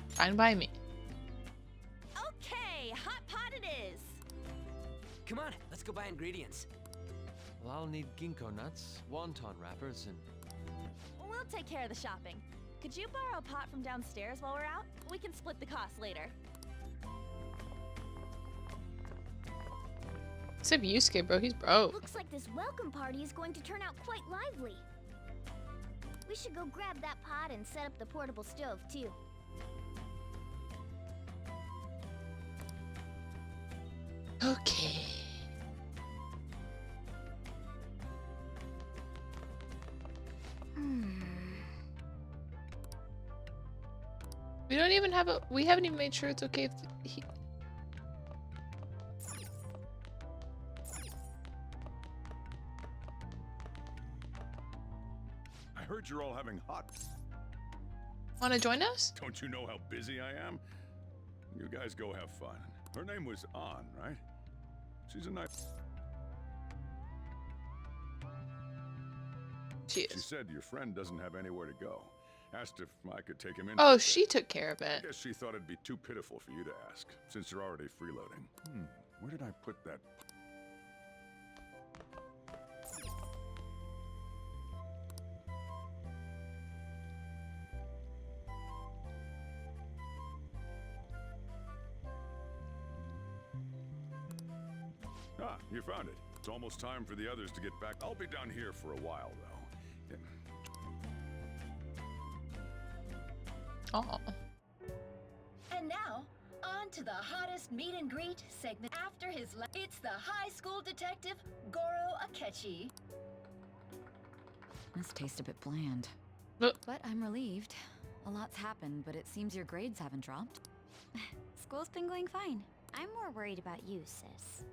Fine by me. Okay, hot pot it is. Come on, let's go buy ingredients. Well, I'll need ginkgo nuts, wonton wrappers, and... We'll take care of the shopping. Could you borrow a pot from downstairs while we're out? We can split the cost later. Except Yusuke, bro. He's broke. Looks like this welcome party is going to turn out quite lively. We should go grab that pot and set up the portable stove, too. Okay. We don't even have a. We haven't even made sure it's okay if he. I heard you're all having hot. Want to join us? Don't you know how busy I am? You guys go have fun. Her name was An, right? She's a nice... She She is. said your friend doesn't have anywhere to go. Asked if I could take him in. Oh, for a she bit. took care of I it. guess she thought it'd be too pitiful for you to ask, since you're already freeloading. Where did I put that? Ah, you found it. It's almost time for the others to get back. I'll be down here for a while, though. Oh. And now, on to the hottest meet and greet segment after his it's the high school detective, Goro Akechi. This tastes a bit bland. But I'm relieved. A lot's happened, but it seems your grades haven't dropped. School's been going fine. I'm more worried about you, sis.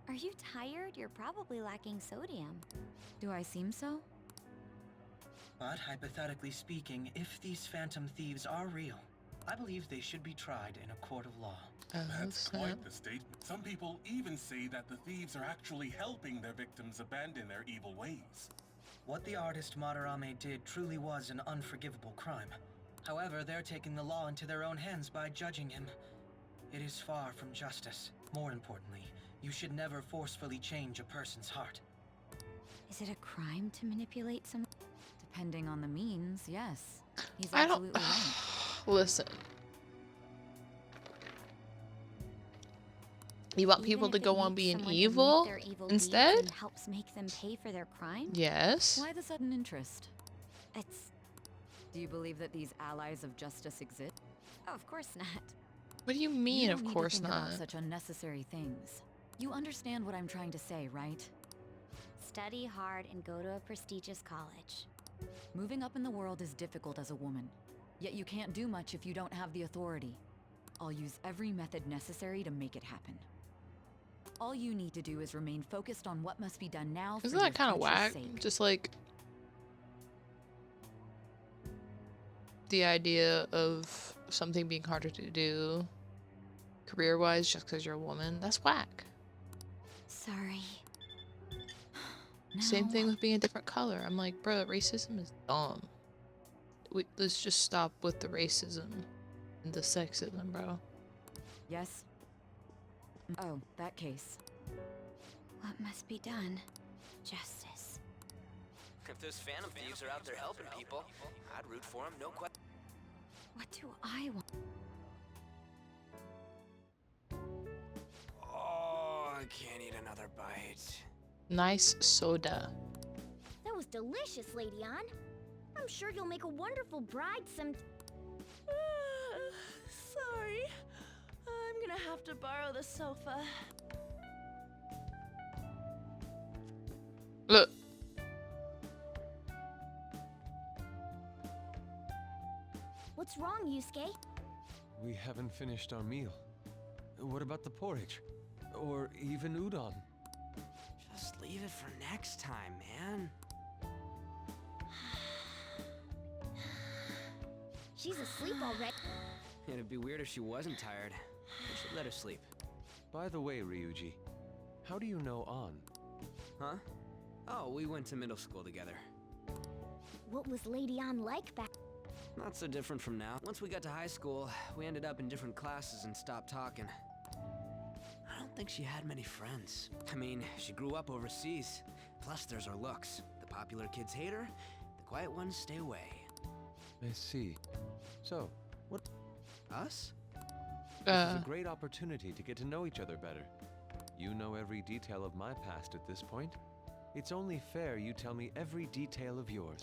Are you tired? You're probably lacking sodium. Do I seem so? But hypothetically speaking, if these phantom thieves are real, I believe they should be tried in a court of law. That's quite the statement. Some people even say that the thieves are actually helping their victims abandon their evil ways. What the artist Madarame did truly was an unforgivable crime. However, they're taking the law into their own hands by judging him. It is far from justice. More importantly, you should never forcefully change a person's heart. Is it a crime to manipulate some? Depending on the means, yes. He's I don't. absolutely right. Listen. You want Even people if to it go on makes being someone to meet evil their evil deeds instead? and helps make them pay for their crime? Yes. Why the sudden interest? It's... Do you believe that these allies of justice exist? Oh, of course not. What do you You mean? don't Of need to course think about not. such unnecessary things. You understand what I'm trying to say, right? Study hard and go to a prestigious college. Moving up in the world is difficult as a woman. Yet you can't do much if you don't have the authority. I'll use every method necessary to make it happen. All you need to do is remain focused on what must be done now. Isn't that kind of whack? Just like the idea of something being harder to do career-wise just because you're a woman. That's whack. Sorry. Same thing with being a different color. I'm like, bro, racism is dumb. Let's just stop with the racism and the sexism, bro. Yes? Oh, that case. What must be done? Justice. If those phantom thieves are out there helping people, I'd root for them, no question. What do I want? Oh, I can't eat another bite. Nice soda. That was delicious, Lady Ann. I'm sure you'll make a wonderful bride some... Sorry. I'm gonna have to borrow the sofa. Look. What's wrong, Yusuke? We haven't finished our meal. What about the porridge? or even udon. Just leave it for next time, man. She's asleep already. It'd be weird if she wasn't tired. We should let her sleep. By the way, Ryuji, how do you know An? Huh? Oh, we went to middle school together. What was Lady An like back? Not so different from now. Once we got to high school, we ended up in different classes and stopped talking. I don't think she had many friends. I mean, she grew up overseas. Plus, there's her looks. The popular kids hate her, the quiet ones stay away. I see. So, what? Us? This is a great opportunity to get to know each other better. You know every detail of my past at this point. It's only fair you tell me every detail of yours.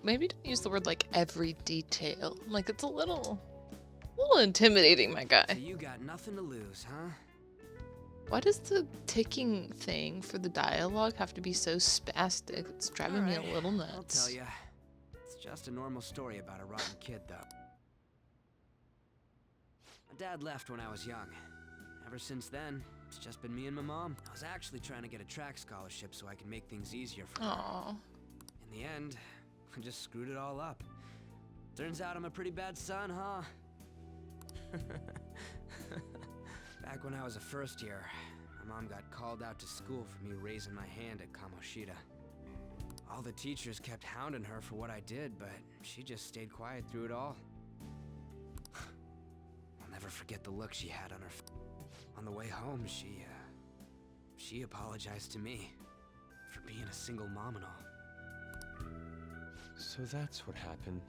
Maybe don't use the word like every detail. Like it's a little intimidating, my guy. So you got nothing to lose, huh? Why does the ticking thing for the dialogue have to be so spastic? It's driving me a little nuts. I'll tell ya. It's just a normal story about a rotten kid, though. My dad left when I was young. Ever since then, it's just been me and my mom. I was actually trying to get a track scholarship so I can make things easier for her. Aww. In the end, I just screwed it all up. Turns out I'm a pretty bad son, huh? Back when I was a first year, my mom got called out to school for me raising my hand at Kamoshida. All the teachers kept hounding her for what I did, but she just stayed quiet through it all. I'll never forget the look she had on her face. On the way home, she apologized to me for being a single mom and all. So that's what happened.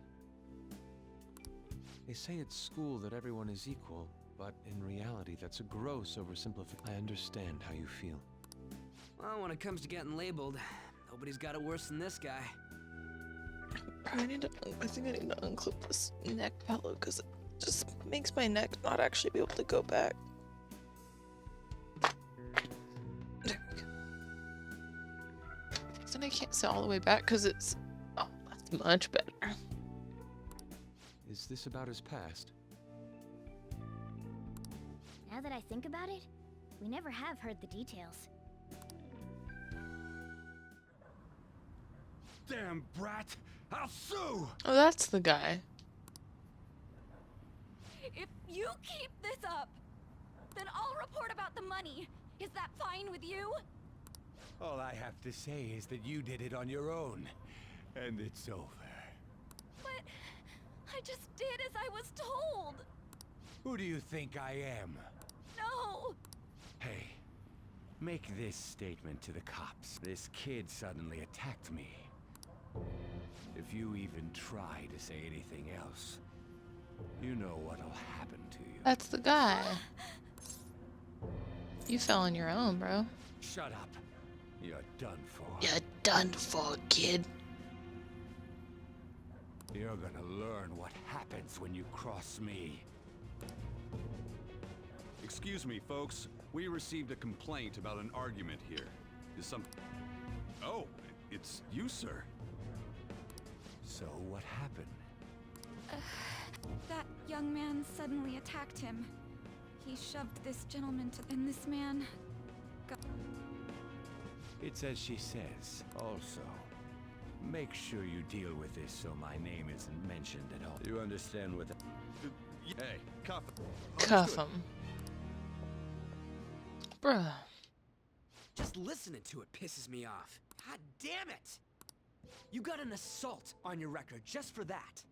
They say at school that everyone is equal, but in reality that's a gross oversimplification. I understand how you feel. Well, when it comes to getting labeled, nobody's got it worse than this guy. I think I need to unclip this neck pillow because it just makes my neck not actually be able to go back. There we go. Then I can't sit all the way back because it's... Oh, that's much better. Is this about his past? Now that I think about it, we never have heard the details. Damn brat! I'll sue! Oh, that's the guy. If you keep this up, then I'll report about the money. Is that fine with you? All I have to say is that you did it on your own, and it's over. But I just did as I was told. Who do you think I am? No. Hey, make this statement to the cops. This kid suddenly attacked me. If you even try to say anything else, you know what'll happen to you. That's the guy. You fell on your own, bro. Shut up. You're done for. You're done for, kid. You're gonna learn what happens when you cross me. Excuse me, folks. We received a complaint about an argument here. Is some... Oh, it's you, sir. So what happened? That young man suddenly attacked him. He shoved this gentleman to... and this man... It's as she says. Also, make sure you deal with this so my name isn't mentioned at all. You understand what that... Hey, cuff him. Cuff him. Bruh. Just listening to it pisses me off. God damn it! You got an assault on your record just for that.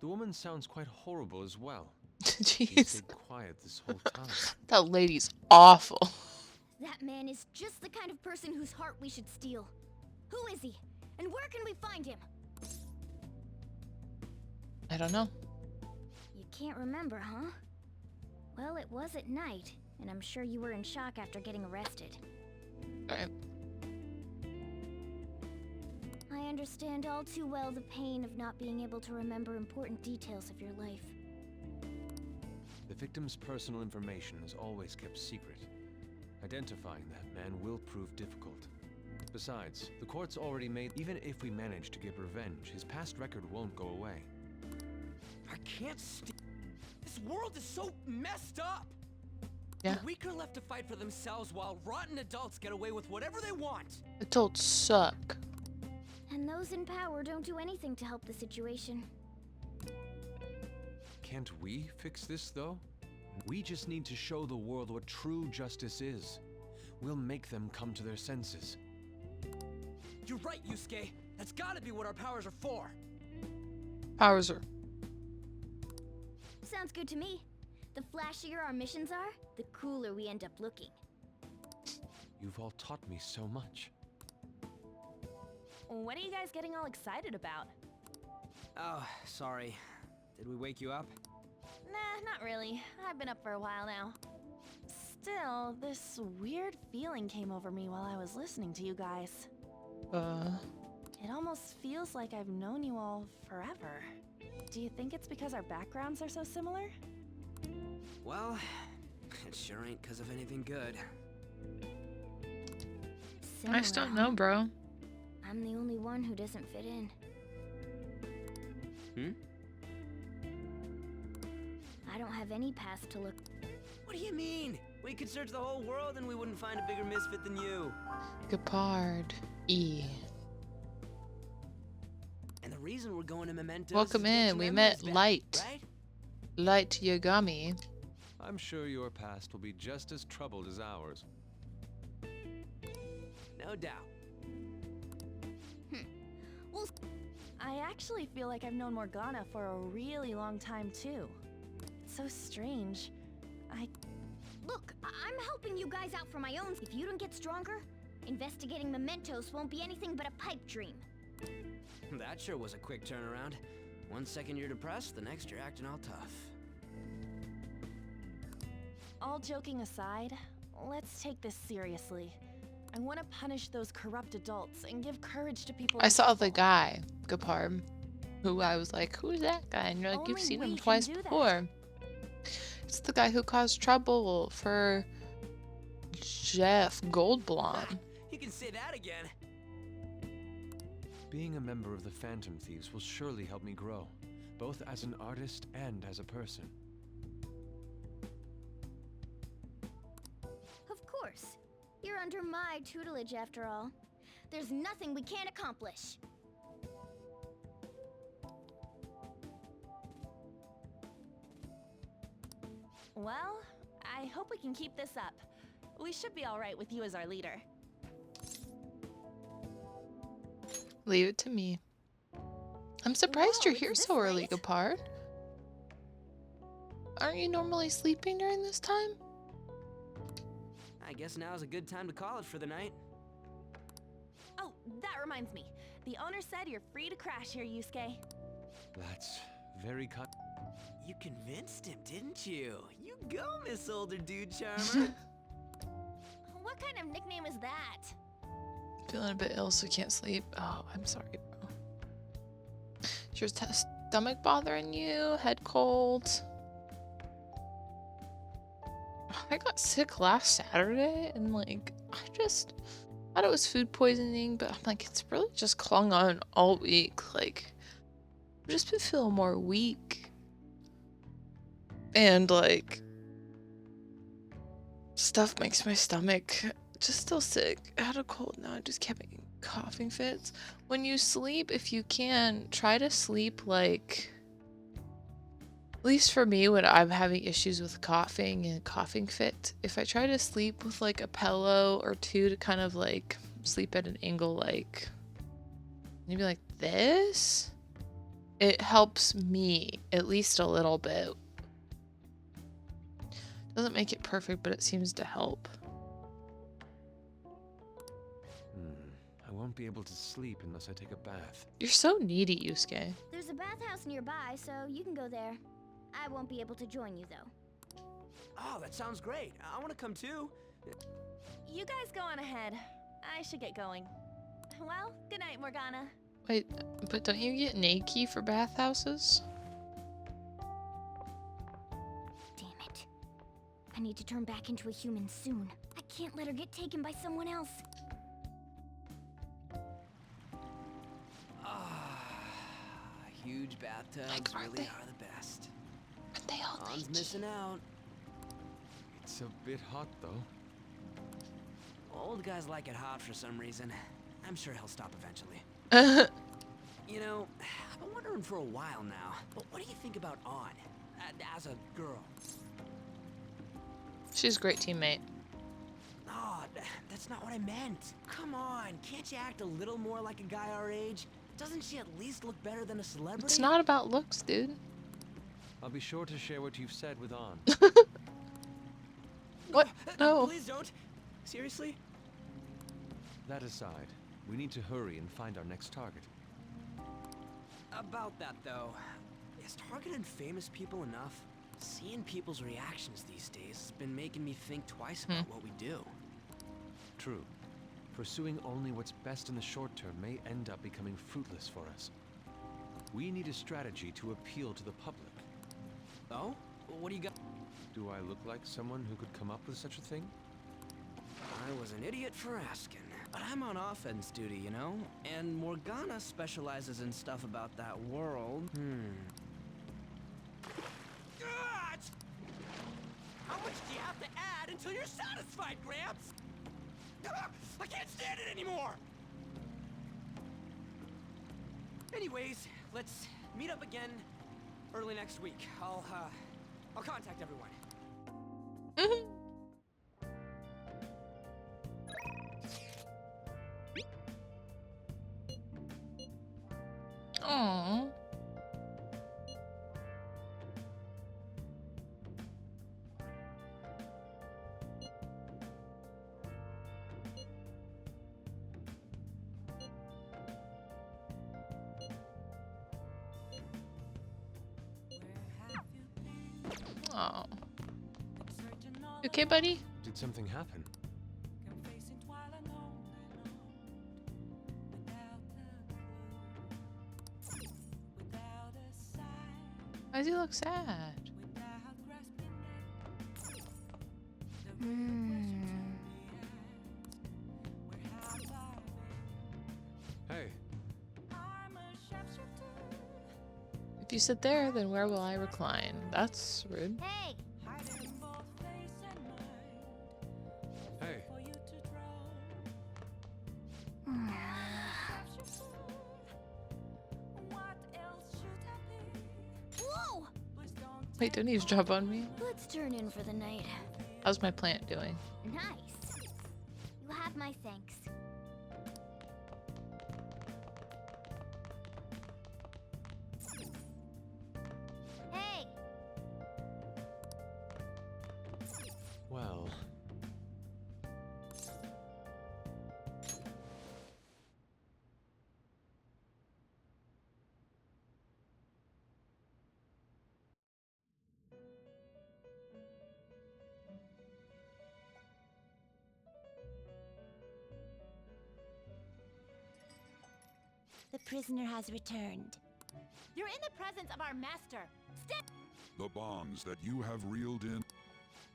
The woman sounds quite horrible as well. Jeez. She stayed quiet this whole time. That lady's awful. That man is just the kind of person whose heart we should steal. Who is he? And where can we find him? I don't know. You can't remember, huh? Well, it was at night, and I'm sure you were in shock after getting arrested. Alright. I understand all too well the pain of not being able to remember important details of your life. The victim's personal information is always kept secret. Identifying that man will prove difficult. Besides, the court's already made... Even if we manage to get revenge, his past record won't go away. I can't This world is so messed up! Yeah. The weak are left to fight for themselves while rotten adults get away with whatever they want. Adults suck. And those in power don't do anything to help the situation. Can't we fix this, though? We just need to show the world what true justice is. We'll make them come to their senses. You're right, Yusuke. That's gotta be what our powers are for. Powers are. Sounds good to me. The flashier our missions are, the cooler we end up looking. You've all taught me so much. What are you guys getting all excited about? Oh, sorry. Did we wake you up? Nah, not really. I've been up for a while now. Still, this weird feeling came over me while I was listening to you guys. It almost feels like I've known you all forever. Do you think it's because our backgrounds are so similar? Well, it sure ain't because of anything good. I just don't know, bro. I'm the only one who doesn't fit in. I don't have any past to look. What do you mean? We could search the whole world and we wouldn't find a bigger misfit than you. Gepard. E. And the reason we're going to Mementos. Welcome in. We met Light. Right? Light Yagami. I'm sure your past will be just as troubled as ours. No doubt. Well, I actually feel like I've known Morgana for a really long time too. It's so strange. Look, I'm helping you guys out for my own. If you don't get stronger, investigating Mementos won't be anything but a pipe dream. That sure was a quick turnaround. 1 second you're depressed, the next you're acting all tough. All joking aside, let's take this seriously. I want to punish those corrupt adults and give courage to people. I saw the guy, Gepard, who I was like, who's that guy? And you're like, you've seen him twice before. It's the guy who caused trouble for Jeff Goldblum. You can say that again. Being a member of the Phantom Thieves will surely help me grow, both as an artist and as a person. Of course. You're under my tutelage after all. There's nothing we can't accomplish. Well, I hope we can keep this up. We should be all right with you as our leader. Leave it to me. I'm surprised you're here so early, Gepard. Aren't you normally sleeping during this time? I guess now's a good time to call it for the night. Oh, that reminds me. The owner said you're free to crash here, Yusuke. That's very kind. You convinced him, didn't you? You go, Miss Older Dude Charmer. What kind of nickname is that? Feeling a bit ill, so can't sleep. Oh, I'm sorry, bro. Is your stomach bothering you? Head cold? I got sick last Saturday, and like, I thought it was food poisoning, but I'm like, it's really just clung on all week. Like, I've just been feeling more weak. And like, stuff makes my stomach just still sick. I had a cold now. I just kept getting coughing fits. When you sleep, if you can, try to sleep like, at least for me, when I'm having issues with coughing and coughing fit, if I try to sleep with like a pillow or two to kind of like sleep at an angle, like maybe like this, it helps me at least a little bit. Doesn't make it perfect, but it seems to help. I won't be able to sleep unless I take a bath. You're so needy, Yusuke. There's a bathhouse nearby, so you can go there. I won't be able to join you, though. Oh, that sounds great. I want to come too. You guys go on ahead. I should get going. Well, good night, Morgana. Wait, but don't you get Nike for bathhouses? Damn it. I need to turn back into a human soon. I can't let her get taken by someone else. Huge bathtubs really are the best. Aren't they all Han's missing out. It's a bit hot, though. Old guys like it hot for some reason. I'm sure he'll stop eventually. You know, I've been wondering for a while now, but what do you think about On, as a girl? She's a great teammate. Oh, that's not what I meant. Come on, can't you act a little more like a guy our age? Doesn't she at least look better than a celebrity? It's not about looks, dude. I'll be sure to share what you've said with On. What? No. Please don't. Seriously? That aside, we need to hurry and find our next target. About that, though, is targeting famous people enough? Seeing people's reactions these days has been making me think twice about what we do. True. Pursuing only what's best in the short term may end up becoming fruitless for us. We need a strategy to appeal to the public. Oh? What do you got? Do I look like someone who could come up with such a thing? I was an idiot for asking. But I'm on offense duty, you know? And Morgana specializes in stuff about that world. How much do you have to add until you're satisfied, Gramps? I can't stand it anymore! Anyways, let's meet up again early next week. I'll contact everyone. Aww. Oh. You okay, buddy? Did something happen? Why does he look sad? Hey. If you sit there, then where will I recline? That's rude. Hey! Hey. Whoa! Wait, don't eavesdrop on me. Let's turn in for the night. How's my plant doing? Nice. You have my thanks. Hey! Well. The prisoner has returned. You're in the presence of our master. The bonds that you have reeled in.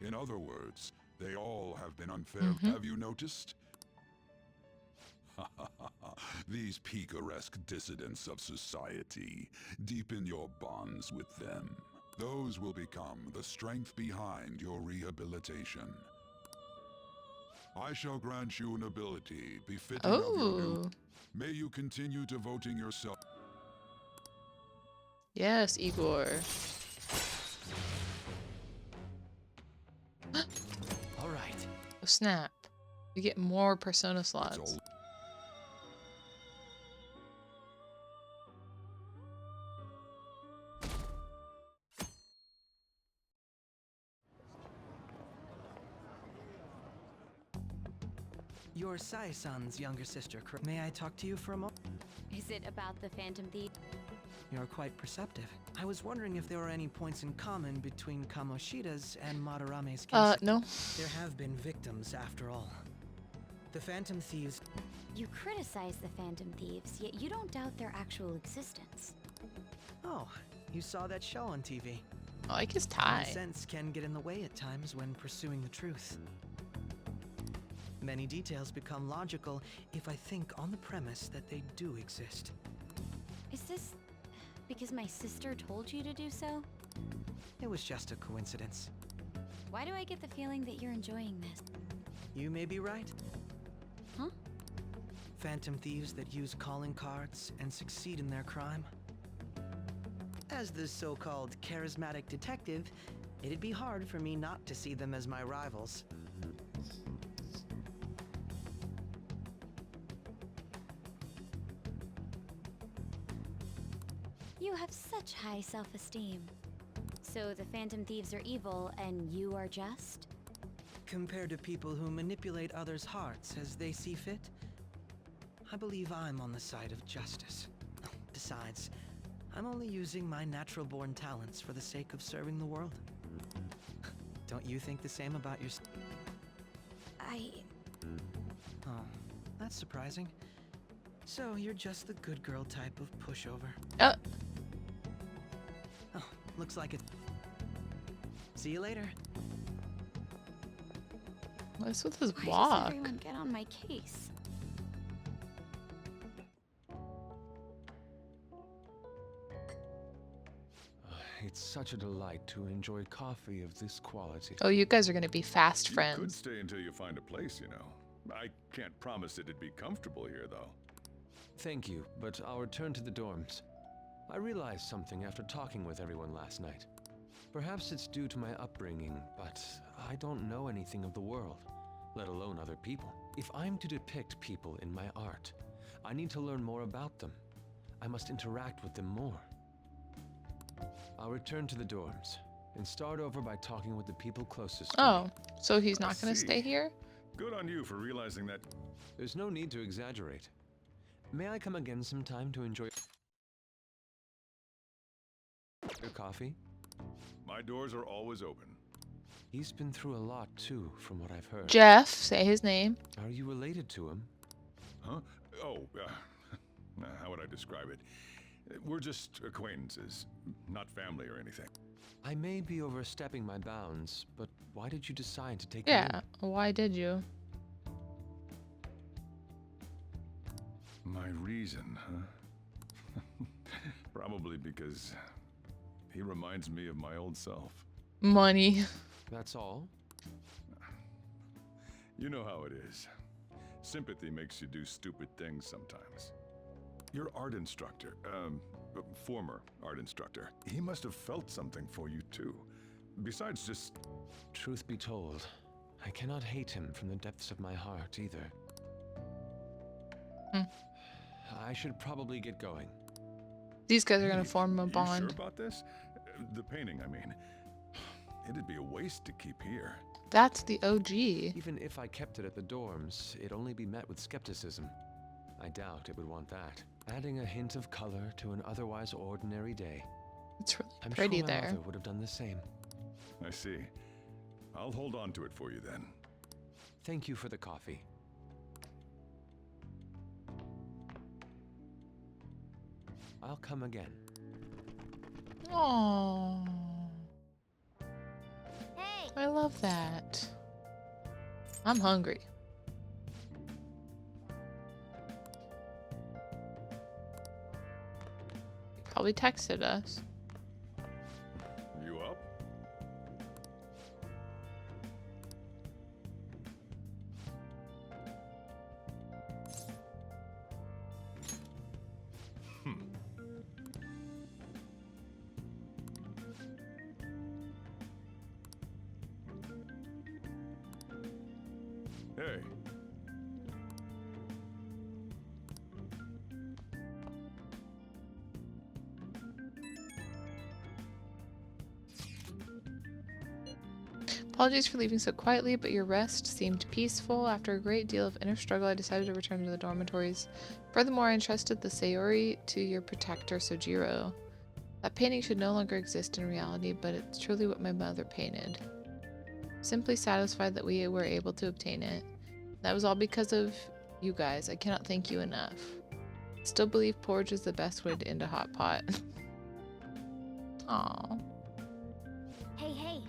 In other words, they all have been unfair. Have you noticed? These picaresque dissidents of society, deepen your bonds with them. Those will become the strength behind your rehabilitation. I shall grant you an ability befitting of your new. May you continue devoting yourself. Yes, Igor. All right. Oh, snap. We get more persona slots. You're Sai-san's younger sister, correct? May I talk to you for a moment? Is it about the Phantom Thief? You're quite perceptive. I was wondering if there were any points in common between Kamoshida's and Madarame's case. No. There have been victims, after all. The Phantom Thieves... You criticize the Phantom Thieves, yet you don't doubt their actual existence. Oh, you saw that show on TV. I like his tie. Common sense can get in the way at times when pursuing the truth. Many details become logical if I think on the premise that they do exist. Is this because my sister told you to do so? It was just a coincidence. Why do I get the feeling that you're enjoying this? You may be right. Huh? Phantom thieves that use calling cards and succeed in their crime. As the so-called charismatic detective, it'd be hard for me not to see them as my rivals. You have such high self-esteem. So the Phantom Thieves are evil and you are just? Compared to people who manipulate others' hearts as they see fit, I believe I'm on the side of justice. Besides, I'm only using my natural-born talents for the sake of serving the world. Don't you think the same about yourself? Oh, that's surprising. So you're just the good girl type of pushover. Oh, looks like it. See you later. What's with his Why walk? does everyone get on my case? It's such a delight to enjoy coffee of this quality. Oh, you guys are gonna be fast You could friends. stay until you find a place, you know. I can't promise it'd be comfortable here, though. Thank you, but I'll return to the dorms. I realized something after talking with everyone last night. Perhaps it's due to my upbringing, but I don't know anything of the world, let alone other people. If I'm to depict people in my art, I need to learn more about them. I must interact with them more. I'll return to the dorms and start over by talking with the people closest to me. Oh, so he's not gonna see. stay here? Good on you for realizing that. There's no need to exaggerate. May I come again sometime to enjoy your coffee? My doors are always open. He's been through a lot too, from what I've heard. Jeff, say his name. Are you related to him? Huh? Oh, how would I describe it? We're just acquaintances, not family or anything. I may be overstepping my bounds, but why did you decide to take me Yeah, why did you? My reason, huh? Probably because he reminds me of my old self. Money. That's all? You know how it is. Sympathy makes you do stupid things sometimes. Your art instructor, former art instructor, he must have felt something for you too. Besides just... Truth be told, I cannot hate him from the depths of my heart either. I should probably get going. These guys are gonna form a You bond. sure about this? The painting, I mean. It'd be a waste to keep here. That's the OG. Even if I kept it at the dorms, it'd only be met with skepticism. I doubt it would want that. Adding a hint of color to an otherwise ordinary day. It's really I'm pretty sure my there. mother would have done the same. I see. I'll hold on to it for you then. Thank you for the coffee. I'll come again. Oh, Hey! I love that. I'm hungry. Probably texted us. You up? Hey. Apologies for leaving so quietly, but your rest seemed peaceful. After a great deal of inner struggle, I decided to return to the dormitories. Furthermore, I entrusted the Sayori to your protector, Sojiro. That painting should no longer exist in reality, but it's truly what my mother painted. Simply satisfied that we were able to obtain it. That was all because of you guys. I cannot thank you enough. Still believe porridge is the best way to end a hot pot. Aww. Hey, hey!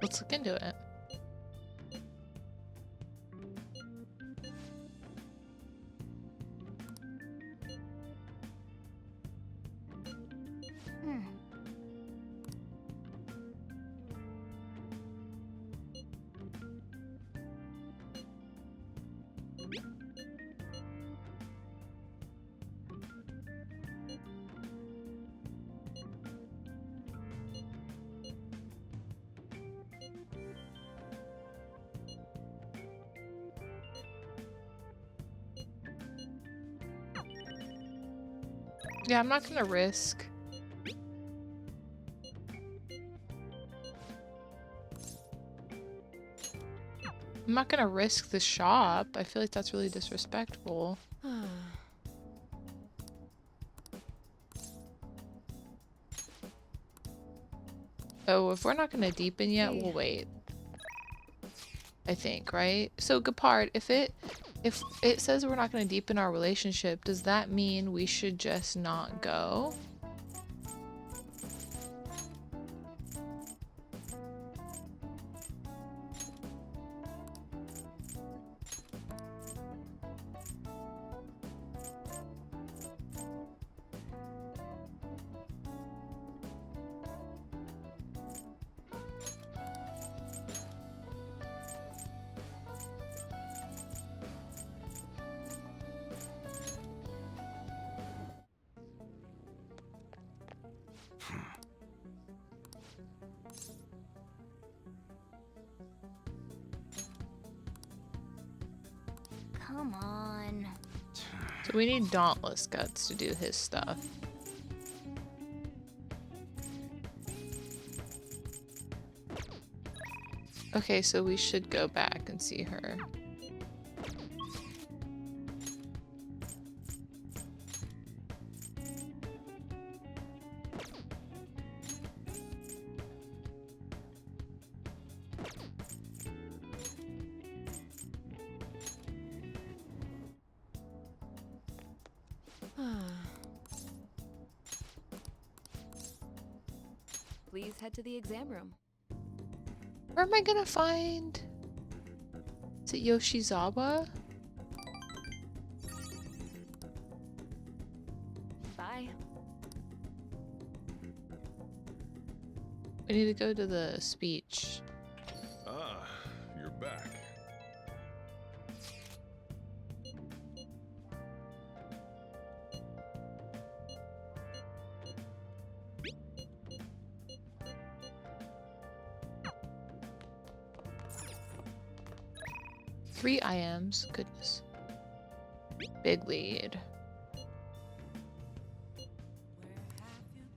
Let's look into it. Yeah, I'm not gonna risk. I'm not gonna risk the shop. I feel like that's really disrespectful. Oh, if we're not gonna deepen yet, we'll wait. I think, right? So Gepard, if it says we're not gonna deepen our relationship, does that mean we should just not go? Come on. So we need Dauntless Guts to do his stuff. Okay, so we should go back and see her. Please head to the exam room. Where am I gonna find? Is it Yoshizawa? Bye. We need to go to the speech. Ah, you're back. Three IMs, goodness. Big lead.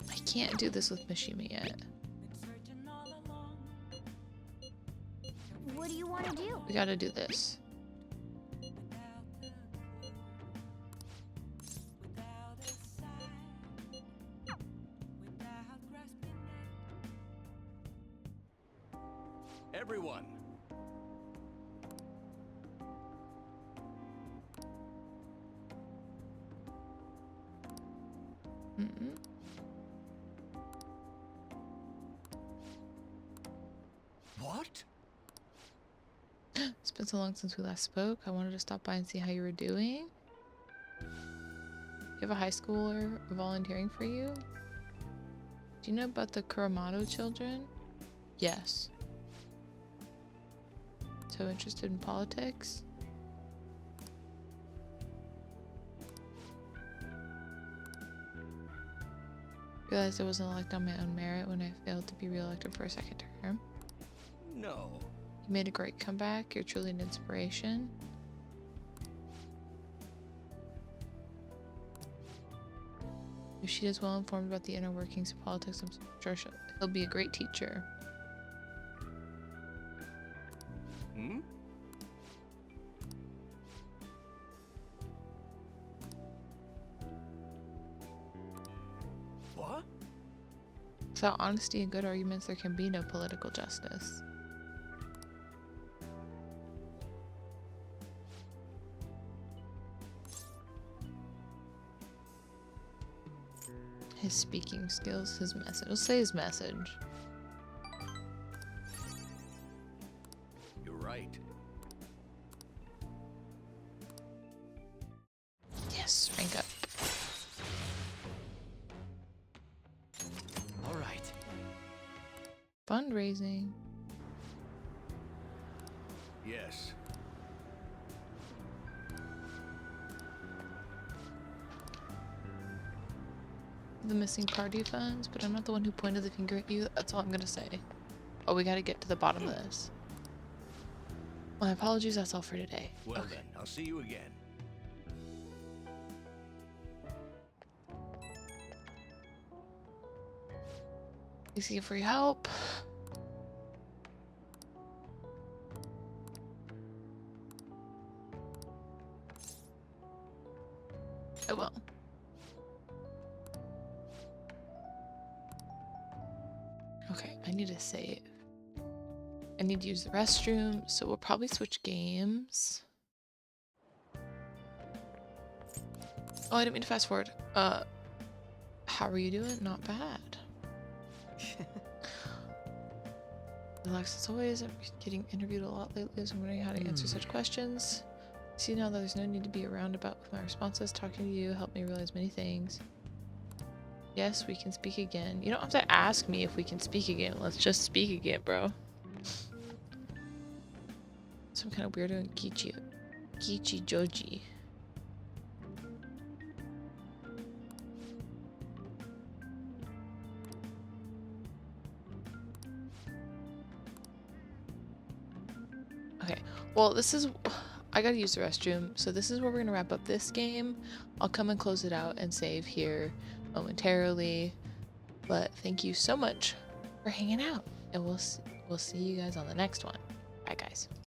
I can't do this with Mishima yet. What do you want to do? We gotta do this. Everyone. What? It's been so long since we last spoke. I wanted to stop by and see how you were doing. You have a high schooler volunteering for you? Do you know about the Kuromato children? Yes. So interested in politics? Realized I wasn't elected on my own merit when I failed to be re-elected for a second term. No. You made a great comeback. You're truly an inspiration. Yoshida's well informed about the inner workings of politics. I'm sure he'll be a great teacher. Hmm? What? Without honesty and good arguments, there can be no political justice. His speaking skills, his message. Let's say his message. right. Yes, rank up. All right. Fundraising. Yes. The missing party funds, but I'm not the one who pointed the finger at you. That's all I'm gonna say. Oh, we gotta get to the bottom of this. My apologies, that's all for today. Well Okay. then, I'll see you again. Thanks again for your help. I will. Okay, I need to save. I need to use the restroom, so we'll probably switch games. Oh, I didn't mean to fast forward. How are you doing? Not bad. Relax as always. I'm getting interviewed a lot lately, so I'm wondering how to answer such questions. See now that there's no need to be roundabout with my responses. Talking to you helped me realize many things. Yes, we can speak again. You don't have to ask me if we can speak again. Let's just speak again, bro. Some kind of weirdo in Kichi Joji. Okay, well, this is... I gotta use the restroom, so this is where we're gonna wrap up this game. I'll come and close it out and save here momentarily. But thank you so much for hanging out, and we'll see you guys on the next one. Bye, guys.